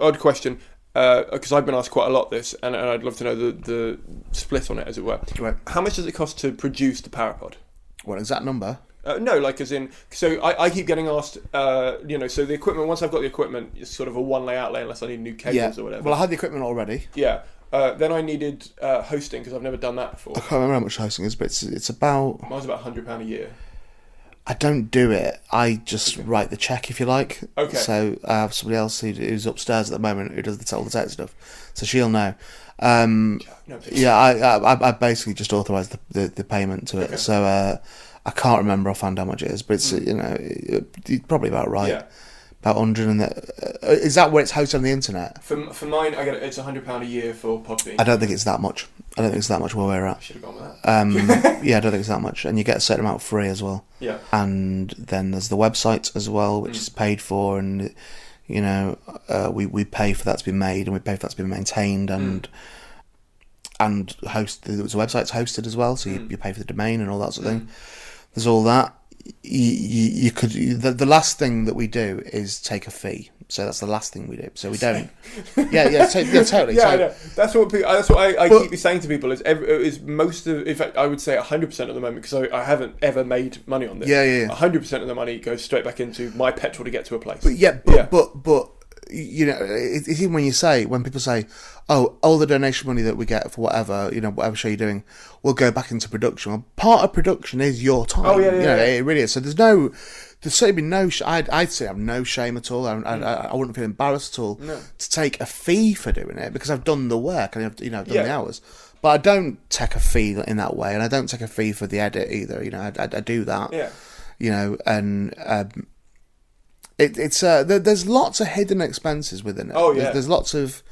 Odd question. Because I've been asked quite a lot this, and I'd love to know the split on it, as it were. Right. How much does it cost to produce the Parapod? What exact number? No, like as in, so I keep getting asked, so the equipment, once I've got the equipment, it's sort of a one-lay outlay unless I need new cables or whatever. Well, I had the equipment already. Yeah. Then I needed hosting, because I've never done that before. I can't remember how much hosting is, but it's about... Mine's about £100 a year. I don't do it. I just write the check, if you like. Okay. So I have somebody else who's upstairs at the moment who does all the tech stuff. So she'll know. I basically just authorise the payment to it. Okay. So I can't remember offhand how much it is, but it's it's probably about right. Yeah. About 100 and is that where it's hosted on the internet? For mine, it's £100 a year for Podbean. I don't think it's that much. I don't think it's that much where we're at. Should have gone with that. Yeah, I don't think it's that much, and you get a certain amount free as well. Yeah. And then there's the website as well, which is paid for, and we pay for that to be made, and we pay for that to be maintained, and host. The website's hosted as well, so you pay for the domain and all that sort of thing. There's all that. You could the last thing that we do is take a fee, so that's the last thing we do. So we don't. Totally. Yeah, so, that's what I keep saying to people is most of, in fact, I would say 100% at the moment, because I haven't ever made money on this. 100% of the money goes straight back into my petrol to get to a place. But it's even when people say, oh, all the donation money that we get for whatever show you're doing will go back into production. Well, part of production is your time. Oh, yeah. It really is. So there's certainly been no, I'd say I have no shame at all. I wouldn't feel embarrassed at all to take a fee for doing it, because I've done the work and I've done the hours. But I don't take a fee in that way, and I don't take a fee for the edit either. I do that. Yeah. And it's there's lots of hidden expenses within it. Oh yeah. There's lots of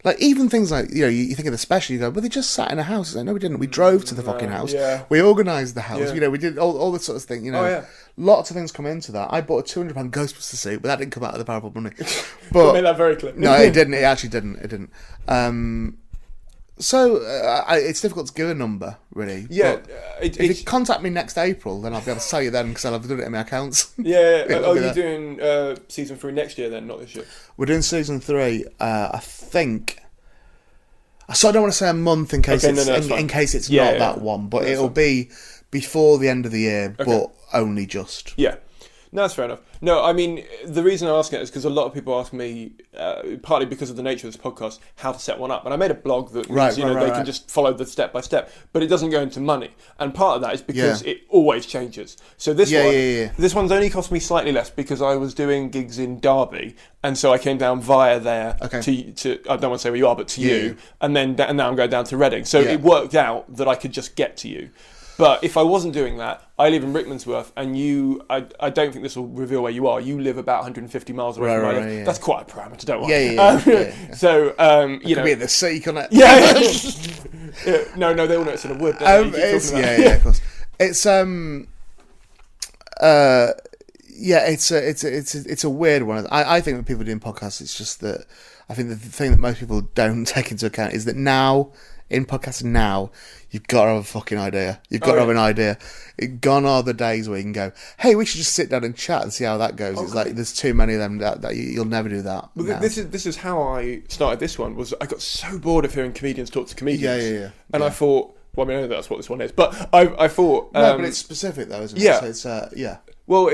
Like, even things like, you think of the special, you go, well, they just sat in a house. It's like, no, we didn't. We drove to the fucking house. Yeah. We organised the house. Yeah. We did all this sort of thing, Oh, yeah. Lots of things come into that. I bought a £200 Ghostbuster suit, but that didn't come out of the Parapod money. But made that very clear. No, it didn't. It actually didn't. It didn't. So it's difficult to give a number, really. Yeah. If you contact me next April, then I'll be able to tell you then, because I'll have done it in my accounts. Yeah. You're doing season 3 next year then, not this year? We're doing season 3, I think. So I don't want to say a month in case in case it's not that one, but it'll be before the end of the year, but only just. Yeah. No, that's fair enough. No, I mean, the reason I ask it is because a lot of people ask me, partly because of the nature of this podcast, how to set one up. And I made a blog that means, they can just follow the step by step, but it doesn't go into money. And part of that is because it always changes. So this this one's only cost me slightly less because I was doing gigs in Derby, and so I came down via there to I don't want to say where you are, but to you, and now I'm going down to Reading. So it worked out that I could just get to you. But if I wasn't doing that, I live in Rickmansworth, and I don't think this will reveal where you are. You live about 150 miles away from where I live. Yeah. That's quite a parameter, don't worry. Yeah. So, you know. Could be in the sea, couldn't it? Yeah. No, they all know it's in a wood. Of course. It's it's a weird one. I think when people are doing podcasts, it's just that I think the thing that most people don't take into account is that now, in podcasting now, you've got to have a fucking idea. You've got to have an idea. Gone are the days where you can go, hey, we should just sit down and chat and see how that goes. It's like there's too many of them that you'll never do that. Well, this is how I started this one. Was I got so bored of hearing comedians talk to comedians. Yeah. And I thought, well, I mean, I know that's what this one is, but I thought... no, but it's specific though, isn't it? Yeah. So it's, Well,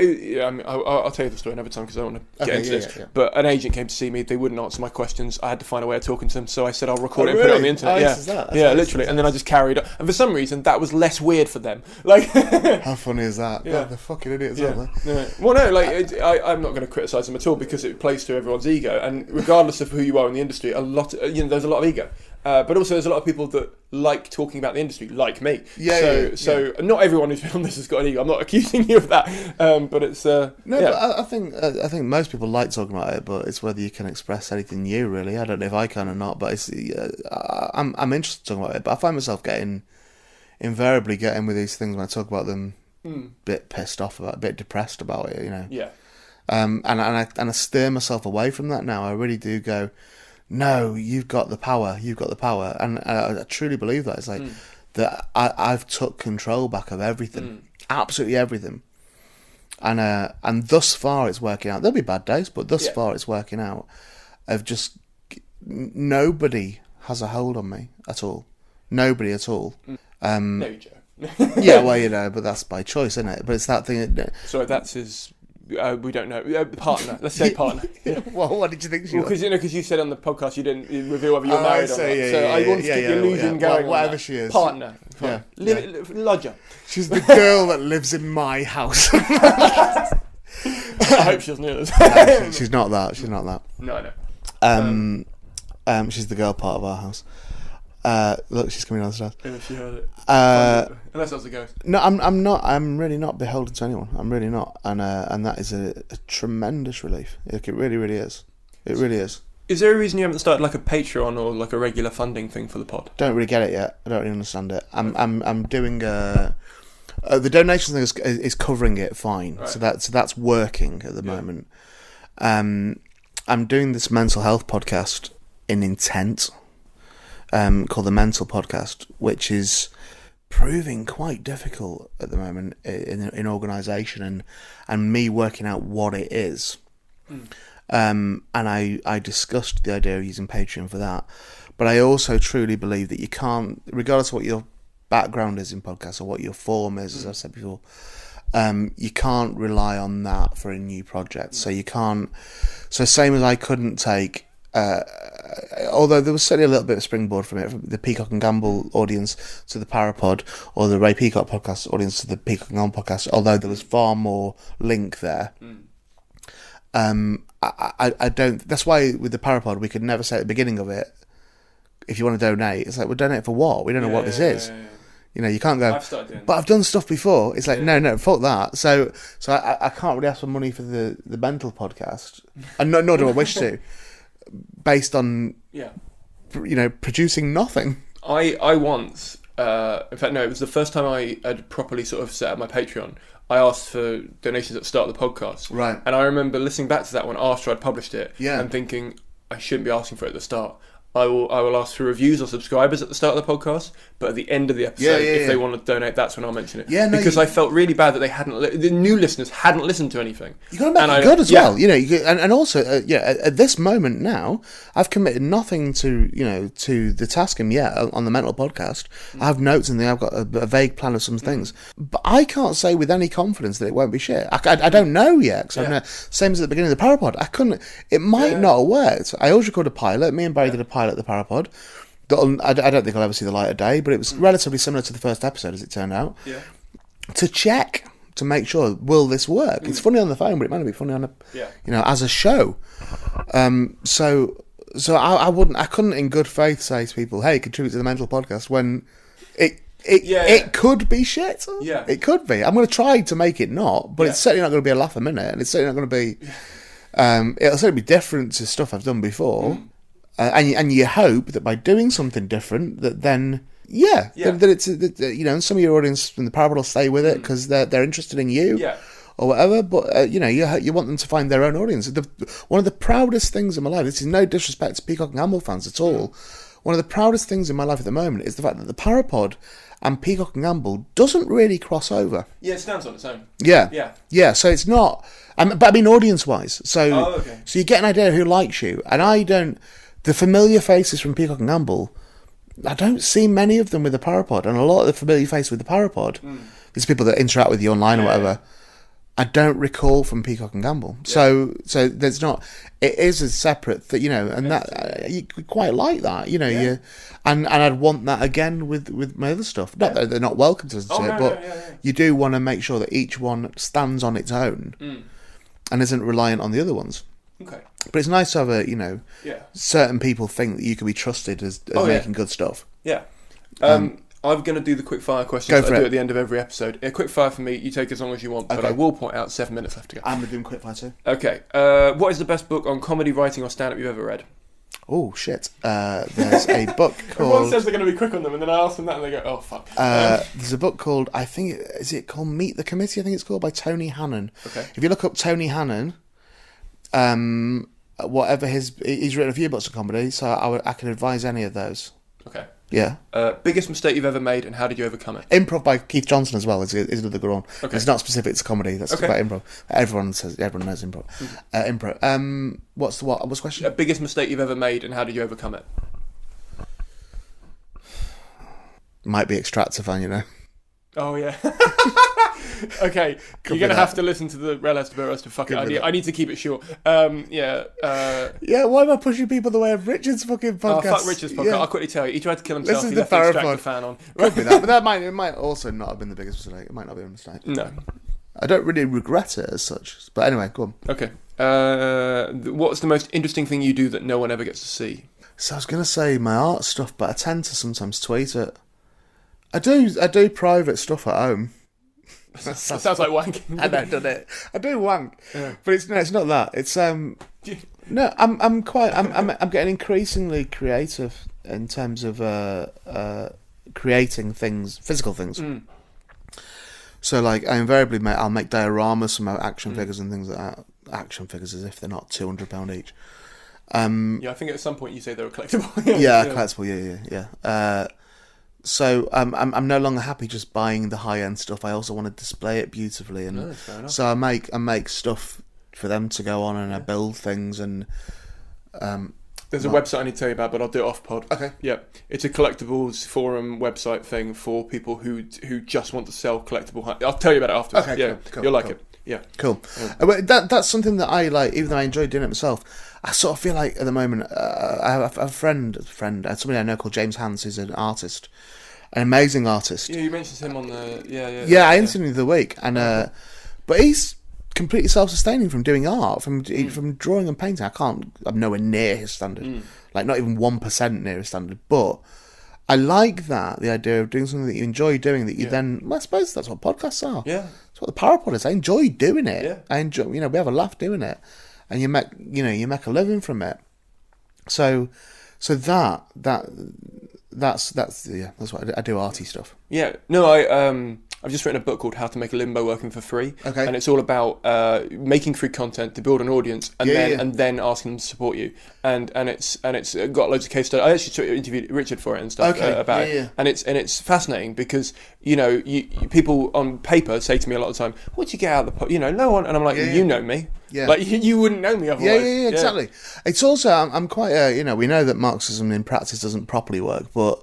I'll tell you the story another time because I don't want to get into this. Yeah. But an agent came to see me. They wouldn't answer my questions. I had to find a way of talking to them. So I said, I'll record it and put it on the internet. Literally. And then I just carried on. And for some reason, that was less weird for them. Like, how funny is that? Yeah. God, they're fucking idiots, aren't they? Yeah. Well, no, I'm not going to criticise them at all because it plays to everyone's ego. And regardless of who you are in the industry, there's a lot of ego. But also there's a lot of people that like talking about the industry, like me. So not everyone who's been on this has got an ego. I'm not accusing you of that, but it's But I think most people like talking about it, but it's whether you can express anything new. Really, I don't know if I can or not, but it's I'm interested in talking about it. But I find myself invariably getting with these things when I talk about them, a bit pissed off about, a bit depressed about it. Yeah. And I steer myself away from that now. I really do go, no, you've got the power, and I truly believe that. It's like that I've took control back of everything, absolutely everything, and thus far it's working out. There'll be bad days, but thus far it's working out. Of just nobody has a hold on me at all, nobody at all. No, Joe. Yeah, well, but that's by choice, isn't it? But it's that thing. So that's his. We don't know. Partner. Let's say partner. Yeah. Well, what did you think she was? Because you said on the podcast you didn't reveal whether you were married or not. So I wanted to get the illusion going. Whatever she is. Partner. Lodger. She's the girl that lives in my house. I hope she's near us. No, she's not that. No, I know. She's the girl part of our house. Look, she's coming downstairs. Yeah, she heard it. Unless that's a ghost. No, I'm not. I'm really not beholden to anyone. I'm really not, and that is a tremendous relief. Like, it really, really is. It really is. Is there a reason you haven't started like a Patreon or like a regular funding thing for the pod? Don't really get it yet. I don't really understand it. I'm doing the donation thing is covering it fine. Right. So that's working at the moment. I'm doing this mental health podcast in intent. Called the Mental Podcast, which is proving quite difficult at the moment in organisation and me working out what it is. And I discussed the idea of using Patreon for that, but I also truly believe that you can't, regardless of what your background is in podcasts or what your form is, as I said before, you can't rely on that for a new project. So you can't. So same as I couldn't take. Although there was certainly a little bit of springboard from it, from the Peacock and Gamble audience to the Parapod, or the Ray Peacock podcast audience to the Peacock and Gamble podcast, although there was far more link there. I don't. That's why with the Parapod we could never say at the beginning of it, if you want to donate, it's like, we'll donate for what? We don't know what this is. Yeah. You know, you can't go, I've done stuff before. It's like, no, fuck that. So I can't really ask for money for the mental podcast, and nor do I wish to. Based on producing nothing. I once, in fact, no, it was the first time I had properly sort of set up my Patreon. I asked for donations at the start of the podcast. Right. And I remember listening back to that one after I'd published it and thinking, I shouldn't be asking for it at the start. I will ask for reviews or subscribers at the start of the podcast, but at the end of the episode, if they want to donate, that's when I'll mention it. Yeah, no, because I felt really bad that they hadn't, the new listeners hadn't listened to anything. You got to make it good as well, and also, at this moment now, I've committed nothing to the tasking yet on the Mental podcast. I have notes and I've got a vague plan of some things, but I can't say with any confidence that it won't be shit. I don't know yet. Same as at the beginning of the Parapod, I couldn't. It might not have worked. I always recorded a pilot. Me and Barry did a pilot at the Parapod. I don't think I'll ever see the light of day, but it was relatively similar to the first episode, as it turned out. Yeah. To check to make sure, will this work? It's funny on the phone, but it might not be funny on as a show. So I couldn't in good faith say to people, "Hey, contribute to the Mental podcast," when it could be shit. Yeah, it could be. I'm going to try to make it not, but it's certainly not going to be a laugh a minute, and it's certainly not going to be. It'll certainly be different to stuff I've done before. And you hope that by doing something different, that then that it's some of your audience from the Parapod will stay with it because they're interested in you, or whatever. But you want them to find their own audience. One of the proudest things in my life. This is no disrespect to Peacock and Gamble fans at all. One of the proudest things in my life at the moment is the fact that the Parapod and Peacock and Gamble doesn't really cross over. Yeah, it stands on its own. Yeah. So it's not. But I mean, audience-wise. So you get an idea of who likes you, and I don't. The familiar faces from Peacock and Gamble, I don't see many of them with the Parapod, and a lot of the familiar faces with the Parapod, these people that interact with you online or whatever, I don't recall from Peacock and Gamble. Yeah. So there's not. It is a separate, and that you quite like that, and I'd want that again with my other stuff. Not that they're not welcome to it, but you do want to make sure that each one stands on its own and isn't reliant on the other ones. Okay. But it's nice to have certain people think that you can be trusted as making good stuff. Yeah. I'm going to do the quick fire questions that I do at the end of every episode. A quick fire for me, you take as long as you want, but I will point out 7 minutes left to go. I'm going to do quick fire too. Okay. What is the best book on comedy writing or stand-up you've ever read? Oh, shit. There's a book called... Everyone says they're going to be quick on them, and then I ask them that, and they go, oh, fuck. There's a book called, is it called Meet the Committee? I think it's called, by Tony Hannon. Okay. If you look up Tony Hannon... whatever he's written a few books of comedy, so I can advise any of those. Okay. Yeah. Biggest mistake you've ever made, and how did you overcome it? Improv by Keith Johnson as well is another good one. Okay. It's not specific to comedy. That's about improv. Everyone knows improv. Improv. What's the question? Biggest mistake you've ever made, and how did you overcome it? Might be Extractifan, Oh yeah. Okay, you're going to have to listen to the Real Estabouros to fuck it. I need to keep it short. Yeah, why am I pushing people the way of Richard's fucking podcast? Oh, fuck Richard's podcast. I'll quickly tell you. He tried to kill himself. This is he the left the Extractor fan on. Could be that, but it might also not have been the biggest mistake. It might not be a mistake. No. I don't really regret it as such. But anyway, go on. Okay. What's the most interesting thing you do that no one ever gets to see? So I was going to say my art stuff, but I tend to sometimes tweet it. I do private stuff at home. That sounds like wanking. I know, doesn't it? I do wank, but it's not that. It's I'm getting increasingly creative in terms of creating things, physical things. So like I invariably I'll make dioramas from my action figures and things like that. Action figures as if they're not £200 each. I think at some point you say they were collectible. Collectible. Yeah. So I'm no longer happy just buying the high end stuff. I also want to display it beautifully, and so I make stuff for them to go on, and I build things. And there's a website I need to tell you about, but I'll do it off pod. Okay. Yeah, it's a collectibles forum website thing for people who just want to sell collectible. I'll tell you about it after. Okay. Yeah, cool, you'll like it. Yeah. Cool. That's something that I like, even though I enjoy doing it myself. I sort of feel like at the moment I have a friend, somebody I know called James Hans, who's an artist, an amazing artist. Yeah, you mentioned him on the I interviewed him the other week, and but he's completely self-sustaining from doing art, from drawing and painting. I'm nowhere near his standard, like not even 1% near his standard. But I like the idea of doing something that you enjoy doing, that you then. Well, I suppose that's what podcasts are. Yeah, that's what the Parapod is. I enjoy doing it. Yeah. I enjoy. We have a laugh doing it. And you make a living from it. So So that's what I do, arty stuff. Yeah. No, I've just written a book called How to Make a Limbo Working for Free. Okay. And it's all about making free content to build an audience and then asking them to support you. And it's got loads of case studies. I actually interviewed Richard for it and stuff about it. Yeah. And it's fascinating because, you people on paper say to me a lot of the time, what do you get out of the no one, and I'm like, you know me. Yeah. Like you wouldn't know me otherwise. Yeah, exactly. It's also I'm quite we know that Marxism in practice doesn't properly work, but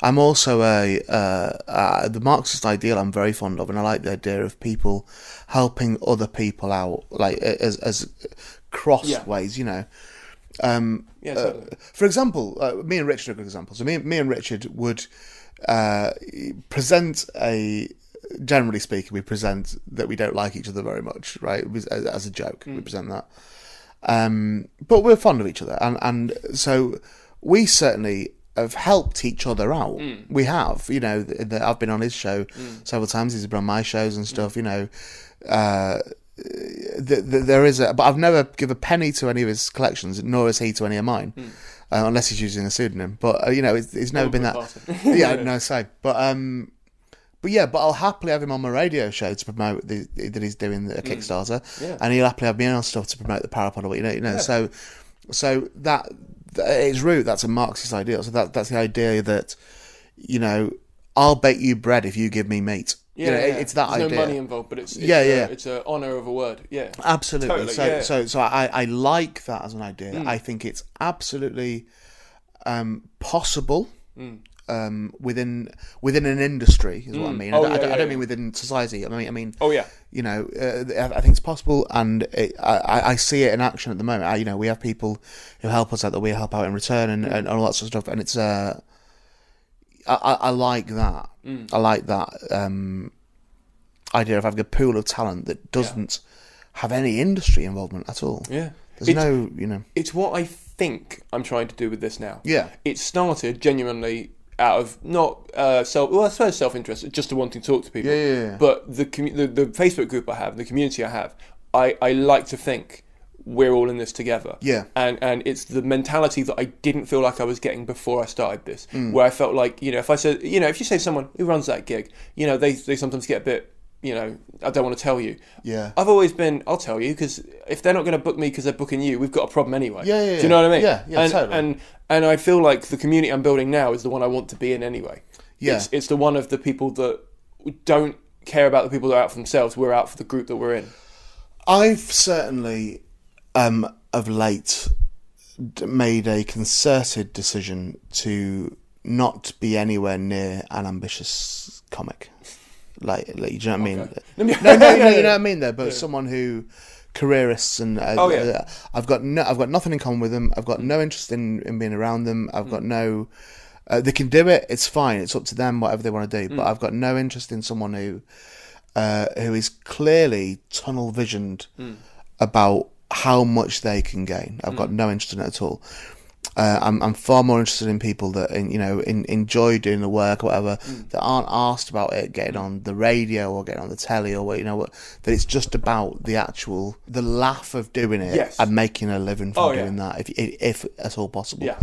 I'm also the Marxist ideal I'm very fond of, and I like the idea of people helping other people out, like as crossways, Totally. For example, me and Richard are a good example. So me and Richard would present generally speaking, we present that we don't like each other very much, right? As a joke, we present that. But we're fond of each other, and so we certainly have helped each other out. We have, I've been on his show several times. He's been on my shows and stuff. There is but I've never given a penny to any of his collections, nor has he to any of mine, unless he's using a pseudonym. But it's never been that. No, same. But I'll happily have him on my radio show to promote that he's doing a Kickstarter, and he'll happily have me on stuff to promote the Parapod or So that at its root, that's a Marxist ideal. So that's the idea that I'll bake you bread if you give me meat. It's that There's idea. No money involved, but it's an honour of a word. Yeah, absolutely. Totally, So I like that as an idea. I think it's absolutely possible. Within an industry is what I mean. I don't mean within society. I mean. Oh yeah. I think it's possible, and I see it in action at the moment. We have people who help us out that we help out in return, and all that sort of stuff. And it's I like that. I like that idea of having a pool of talent that doesn't have any industry involvement at all. Yeah. There's It's what I think I'm trying to do with this now. Yeah. It started genuinely out of not self-interest, just to wanting to talk to people. Yeah. But the Facebook group I have, the community I have, I like to think we're all in this together. Yeah. And it's the mentality that I didn't feel like I was getting before I started this, where I felt like, if I said, if you say someone who runs that gig, they sometimes get a bit, I don't want to tell you. Yeah. I've always been, I'll tell you, because if they're not going to book me because they're booking you, we've got a problem anyway. Yeah. Do you know what I mean? Yeah, totally. And I feel like the community I'm building now is the one I want to be in anyway. Yeah. It's the one of the people that don't care about the people that are out for themselves. We're out for the group that we're in. I've certainly, of late, made a concerted decision to not be anywhere near an ambitious comic. Like do you know what I mean? Okay. No, you know what I mean there. But someone who careerists and I've got nothing in common with them. I've got no interest in being around them. I've got no. They can do it. It's fine. It's up to them. Whatever they want to do. But I've got no interest in someone who is clearly tunnel visioned about how much they can gain. I've got no interest in it at all. I'm far more interested in people that enjoy doing the work or whatever, that aren't asked about it getting on the radio or getting on the telly or that it's just about the laugh of doing it and making a living from doing that if at all possible.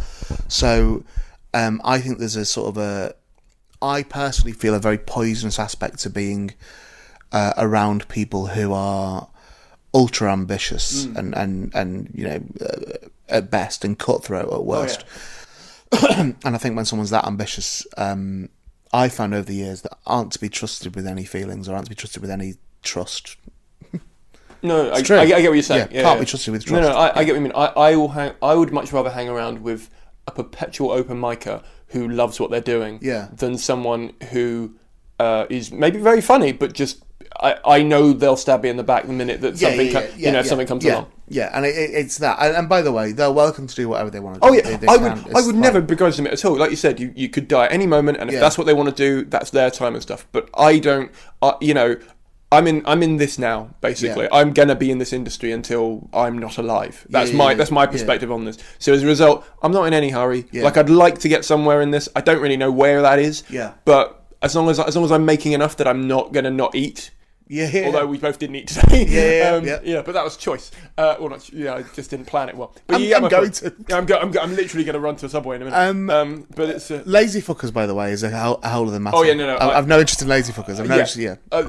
So I think there's a sort of I personally feel a very poisonous aspect to being around people who are ultra ambitious and at best and cutthroat at worst. And I think when someone's that ambitious, I found over the years that aren't to be trusted with any feelings or aren't to be trusted with any trust. No, I get what you're saying. Can't be trusted with trust. No, I get what you mean. I would much rather hang around with a perpetual open micer who loves what they're doing than someone who is maybe very funny but just I know they'll stab me in the back the minute that something comes along. Yeah, and it's that. And by the way, they're welcome to do whatever they want to do. Oh yeah, I would never begrudge them it at all. Like you said, you could die at any moment, and if that's what they want to do, that's their time and stuff. But I don't. I'm in this now. Basically, I'm gonna be in this industry until I'm not alive. That's my perspective on this. So as a result, I'm not in any hurry. Like I'd like to get somewhere in this. I don't really know where that is. Yeah. But as long as I'm making enough that I'm not gonna not eat. Yeah. Although we both didn't eat today. Yeah. But that was choice. Well, not, I just didn't plan it well. But I'm going to. I'm literally going to run to a Subway in a minute. But it's lazy fuckers, by the way, is a whole other matter. Oh yeah, no. I've no interest in lazy fuckers.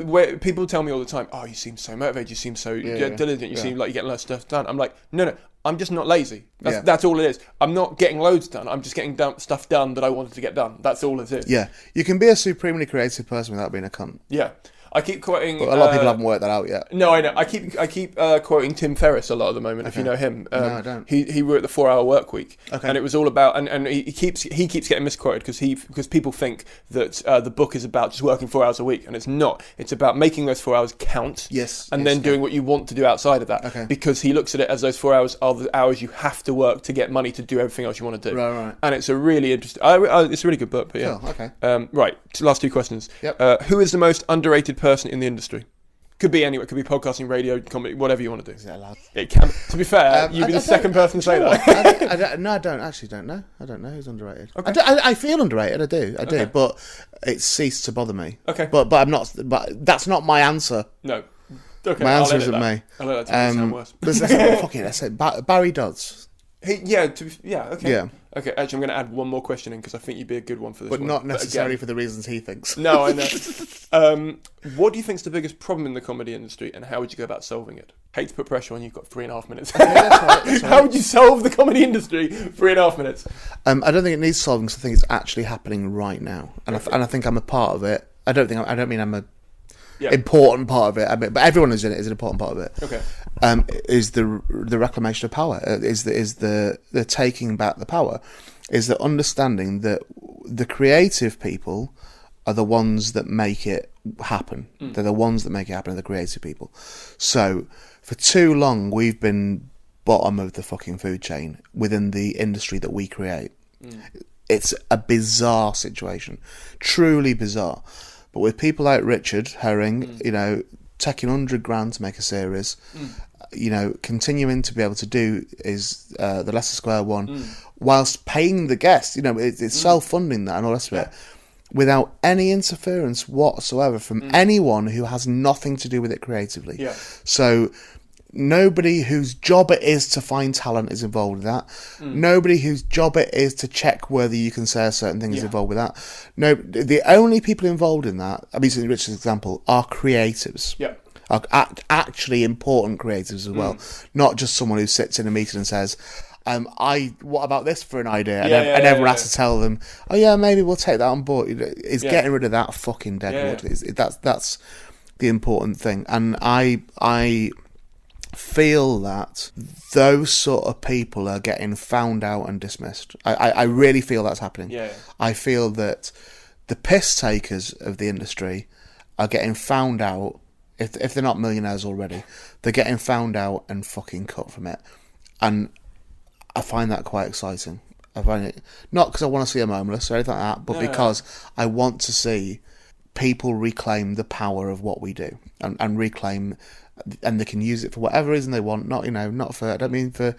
Where people tell me all the time, "Oh, you seem so motivated. You seem so diligent. You seem like you're getting loads of stuff done." I'm like, no. I'm just not lazy. That's all it is. I'm not getting loads done. I'm just getting stuff done that I wanted to get done. That's all it is. Yeah, you can be a supremely creative person without being a cunt. Yeah. I keep quoting... But a lot of people haven't worked that out yet. No, I know. I keep quoting Tim Ferriss a lot at the moment, if you know him. No, I don't. He wrote the 4-Hour Work Week. Okay. And it was all about... And he keeps getting misquoted because people think that the book is about just working 4 hours a week, and it's not. It's about making those 4 hours count. Yes. And then doing what you want to do outside of that. Okay. Because he looks at it as those 4 hours are the hours you have to work to get money to do everything else you want to do. Right. And it's a really interesting... it's a really good book, but yeah. Cool, okay. Right, last 2 questions. Yep. Who is the most underrated person in the industry? Could be anywhere. Could be podcasting, radio, comedy, whatever you want to do. Is that allowed? It can. To be fair, you'd be the second person to say that. I don't know. I don't know who's underrated. Okay. I feel underrated. I do. Okay. But it's ceased to bother me. Okay. But I'm not. But that's not my answer. No. Okay. My answer isn't me. I'll let that sound worse. Fuck it. Let's say Barry Dodds. Okay. Yeah. Okay, actually, I'm going to add one more question in because I think you'd be a good one for this But one. not necessarily for the reasons he thinks. No, I know. What do you think's the biggest problem in the comedy industry, and how would you go about solving it? Hate to put pressure on you. You've got 3.5 minutes. That's right. How would you solve the comedy industry? 3.5 minutes. I don't think it needs solving. Because I think it's actually happening right now, and I think I'm a part of it. I don't mean I'm a important part of it. But everyone who's in it is an important part of it. Okay. Is the reclamation of power? Is the taking back the power? Is the understanding that the creative people are the ones that make it happen. They're the ones that make it happen. Are the creative people. So for too long we've been bottom of the fucking food chain within the industry that we create. It's a bizarre situation, truly bizarre. But with people like Richard Herring, taking $100,000 to make a series, continuing to be able to do is the Leicester Square one, whilst paying the guests. It's self-funding that and all the rest of it, without any interference whatsoever from anyone who has nothing to do with it creatively. Yeah. So nobody whose job it is to find talent is involved with that. Nobody whose job it is to check whether you can say a certain thing is involved with that. No, the only people involved in that, I mean, in Richard's example, are creatives. Yeah. Are actually important creatives as well, not just someone who sits in a meeting and says, what about this for an idea? And everyone has to tell them, oh yeah, maybe we'll take that on board. It's getting rid of that fucking dead wood. That's the important thing. And I feel that those sort of people are getting found out and dismissed. I really feel that's happening. Yeah. I feel that the piss takers of the industry are getting found out. If they're not millionaires already, they're getting found out and fucking cut from it. And I find that quite exciting. I find it, not because I want to see them homeless or anything like that, but because I want to see people reclaim the power of what we do and reclaim, and they can use it for whatever reason they want. Not for, I don't mean for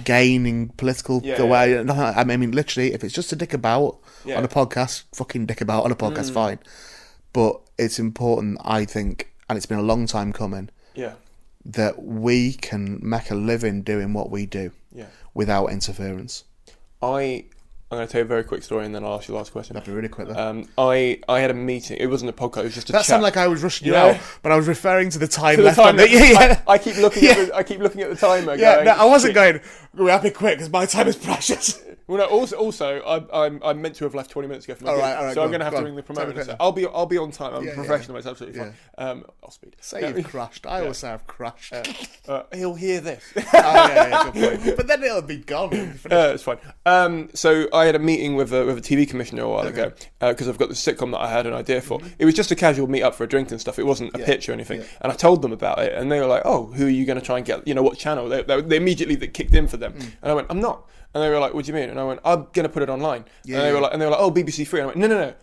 gaining political way. I mean, literally, if it's just to dick about on a podcast, fucking dick about on a podcast, fine. But it's important, I think, and it's been a long time coming, that we can make a living doing what we do without interference. I'm going to tell you a very quick story and then I'll ask you the last question. That'd be really quick though. I had a meeting. It wasn't a podcast, it was just a chat. That sounded like I was rushing you out, but I was referring to the time left. I keep looking at the timer going... I wasn't going, we have to be quick because my time is precious. Well, no. Also, I'm meant to have left 20 minutes ago from my gig, so I'm going to have to ring the promoter. So I'll be on time. I'm a professional. It's absolutely fine. I'll speed. Say you've crashed. I always say I've crashed. He'll hear this. Good point. But then it'll be gone. It's fine. So I had a meeting with a TV commissioner a while ago because I've got this sitcom that I had an idea for. It was just a casual meet up for a drink and stuff. It wasn't a pitch or anything. And I told them about it, and they were like, "Oh, who are you going to try and get? What channel?" They immediately kicked in for them, and I went, "I'm not." And they were like, "What do you mean?" And I went, "I'm going to put it online." And they were like, "Oh, BBC Three." And I went, "No.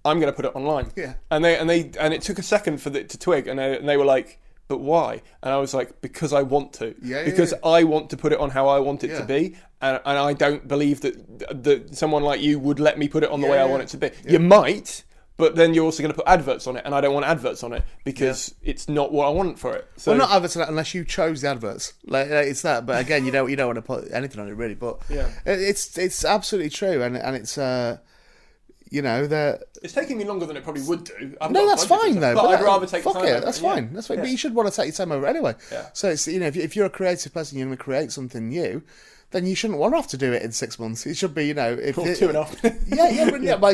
I'm going to put it online." Yeah. And it took a second for it to twig, and they were like, "But why?" And I was like, "Because I want to. Because I want to put it on how I want it to be, and I don't believe that someone like you would let me put it on the way I want it to be. You might, But then you're also going to put adverts on it, and I don't want adverts on it because it's not what I want for it. So well, not adverts on it unless you chose the adverts. Like it's that. But again, you don't want to put anything on it really. But it's absolutely true, and it's it's taking me longer than it probably would do. No, that's fine though. But I'd rather take the fuck time. It, that's fine. That's fine. Yeah. But you should want to take your time over anyway. Yeah. So it's if you're a creative person, you're going to create something new. Then you shouldn't want to have to do it in 6 months. It should be, if 2.5. But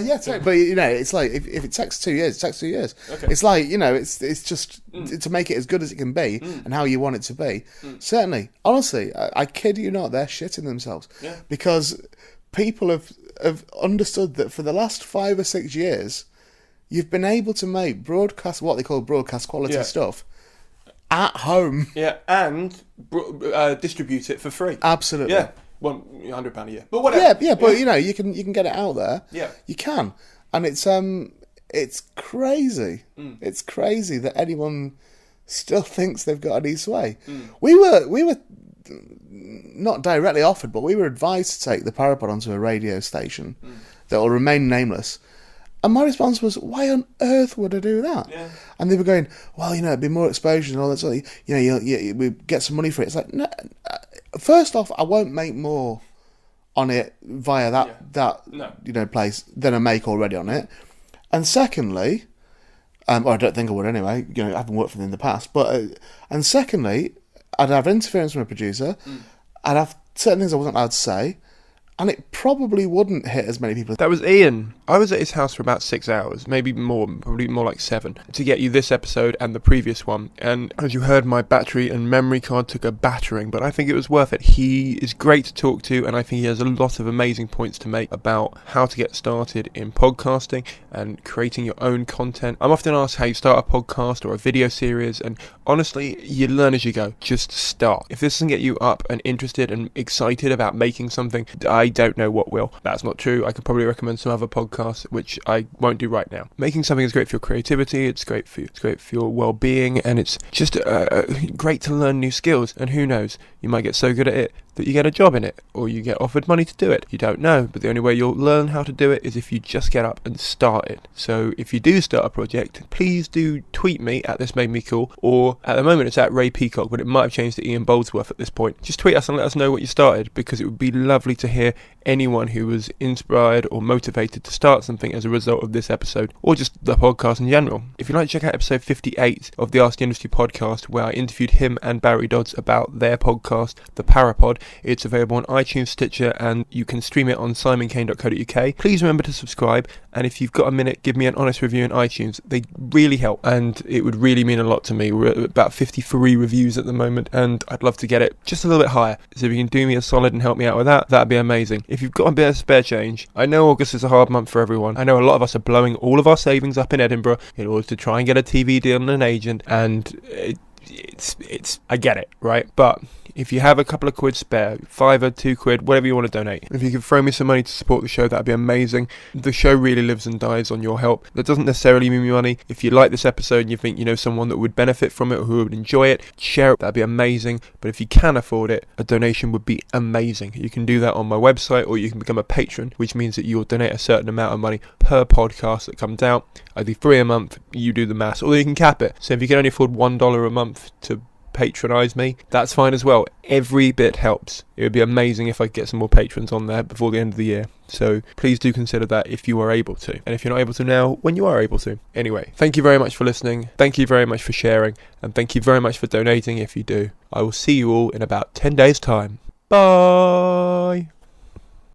it's like if it takes 2 years, it takes 2 years. Okay. It's like it's just to make it as good as it can be and how you want it to be. Certainly, honestly, I kid you not, they're shitting themselves because people have understood that for the last 5 or 6 years, you've been able to make what they call broadcast quality stuff. At home. Yeah, and distribute it for free. Absolutely. Yeah, £100 a year. But whatever. Yeah, but you can get it out there. Yeah. You can. And it's crazy. It's crazy that anyone still thinks they've got any sway. We were not directly offered, but we were advised to take the Parapod onto a radio station that will remain nameless. And my response was, why on earth would I do that? Yeah. And they were going, well, it'd be more exposure and all that sort of, we get some money for it. It's like, no, first off, I won't make more on it via that place than I make already on it. And secondly, well, I don't think I would anyway, I haven't worked for them in the past, but, and secondly, I'd have interference from a producer, I'd have certain things I wasn't allowed to say, and it probably wouldn't hit as many people. That was Ian. I was at his house for about 6 hours, maybe more, probably more like 7, to get you this episode and the previous one. And as you heard, my battery and memory card took a battering, but I think it was worth it. He is great to talk to, and I think he has a lot of amazing points to make about how to get started in podcasting and creating your own content. I'm often asked how you start a podcast or a video series, and honestly, you learn as you go. Just start. If this doesn't get you up and interested and excited about making something, I don't know what will. That's not true. I could probably recommend some other podcasts, which I won't do right now. Making something is great for your creativity, it's great for you, it's great for your well-being, and it's just great to learn new skills. And who knows, you might get so good at it that you get a job in it, or you get offered money to do it. You don't know, but the only way you'll learn how to do it is if you just get up and start it. So if you do start a project, please do tweet me at This Made Me Cool, or at the moment it's at Ray Peacock, but it might have changed to Ian Boldsworth at this point. Just tweet us and let us know what you started, because it would be lovely to hear anyone who was inspired or motivated to start something as a result of this episode, or just the podcast in general. If you'd like to check out episode 58 of the Ask the Industry podcast, where I interviewed him and Barry Dodds about their podcast, The Parapod, it's available on iTunes, Stitcher, and you can stream it on simoncaine.co.uk. Please remember to subscribe, and if you've got a minute, give me an honest review on iTunes. They really help, and it would really mean a lot to me. We're at about 53 reviews at the moment, and I'd love to get it just a little bit higher. So if you can do me a solid and help me out with that, that'd be amazing. If you've got a bit of spare change, I know August is a hard month for everyone. I know a lot of us are blowing all of our savings up in Edinburgh in order to try and get a TV deal and an agent, and it's I get it, right? But if you have a couple of quid spare, £5, £2, whatever you want to donate, if you could throw me some money to support the show, that'd be amazing. The show really lives and dies on your help. That doesn't necessarily mean money. If you like this episode and you think you know someone that would benefit from it or who would enjoy it, share it, that'd be amazing. But if you can afford it, a donation would be amazing. You can do that on my website, or you can become a patron, which means that you'll donate a certain amount of money per podcast that comes out. I do $3 a month, you do the maths, or you can cap it. So if you can only afford $1 a month to patronise me, that's fine as well. Every bit helps. It would be amazing if I could get some more patrons on there before the end of the year. So please do consider that if you are able to. And if you're not able to now, when you are able to. Anyway, thank you very much for listening. Thank you very much for sharing. And thank you very much for donating if you do. I will see you all in about 10 days' time. Bye!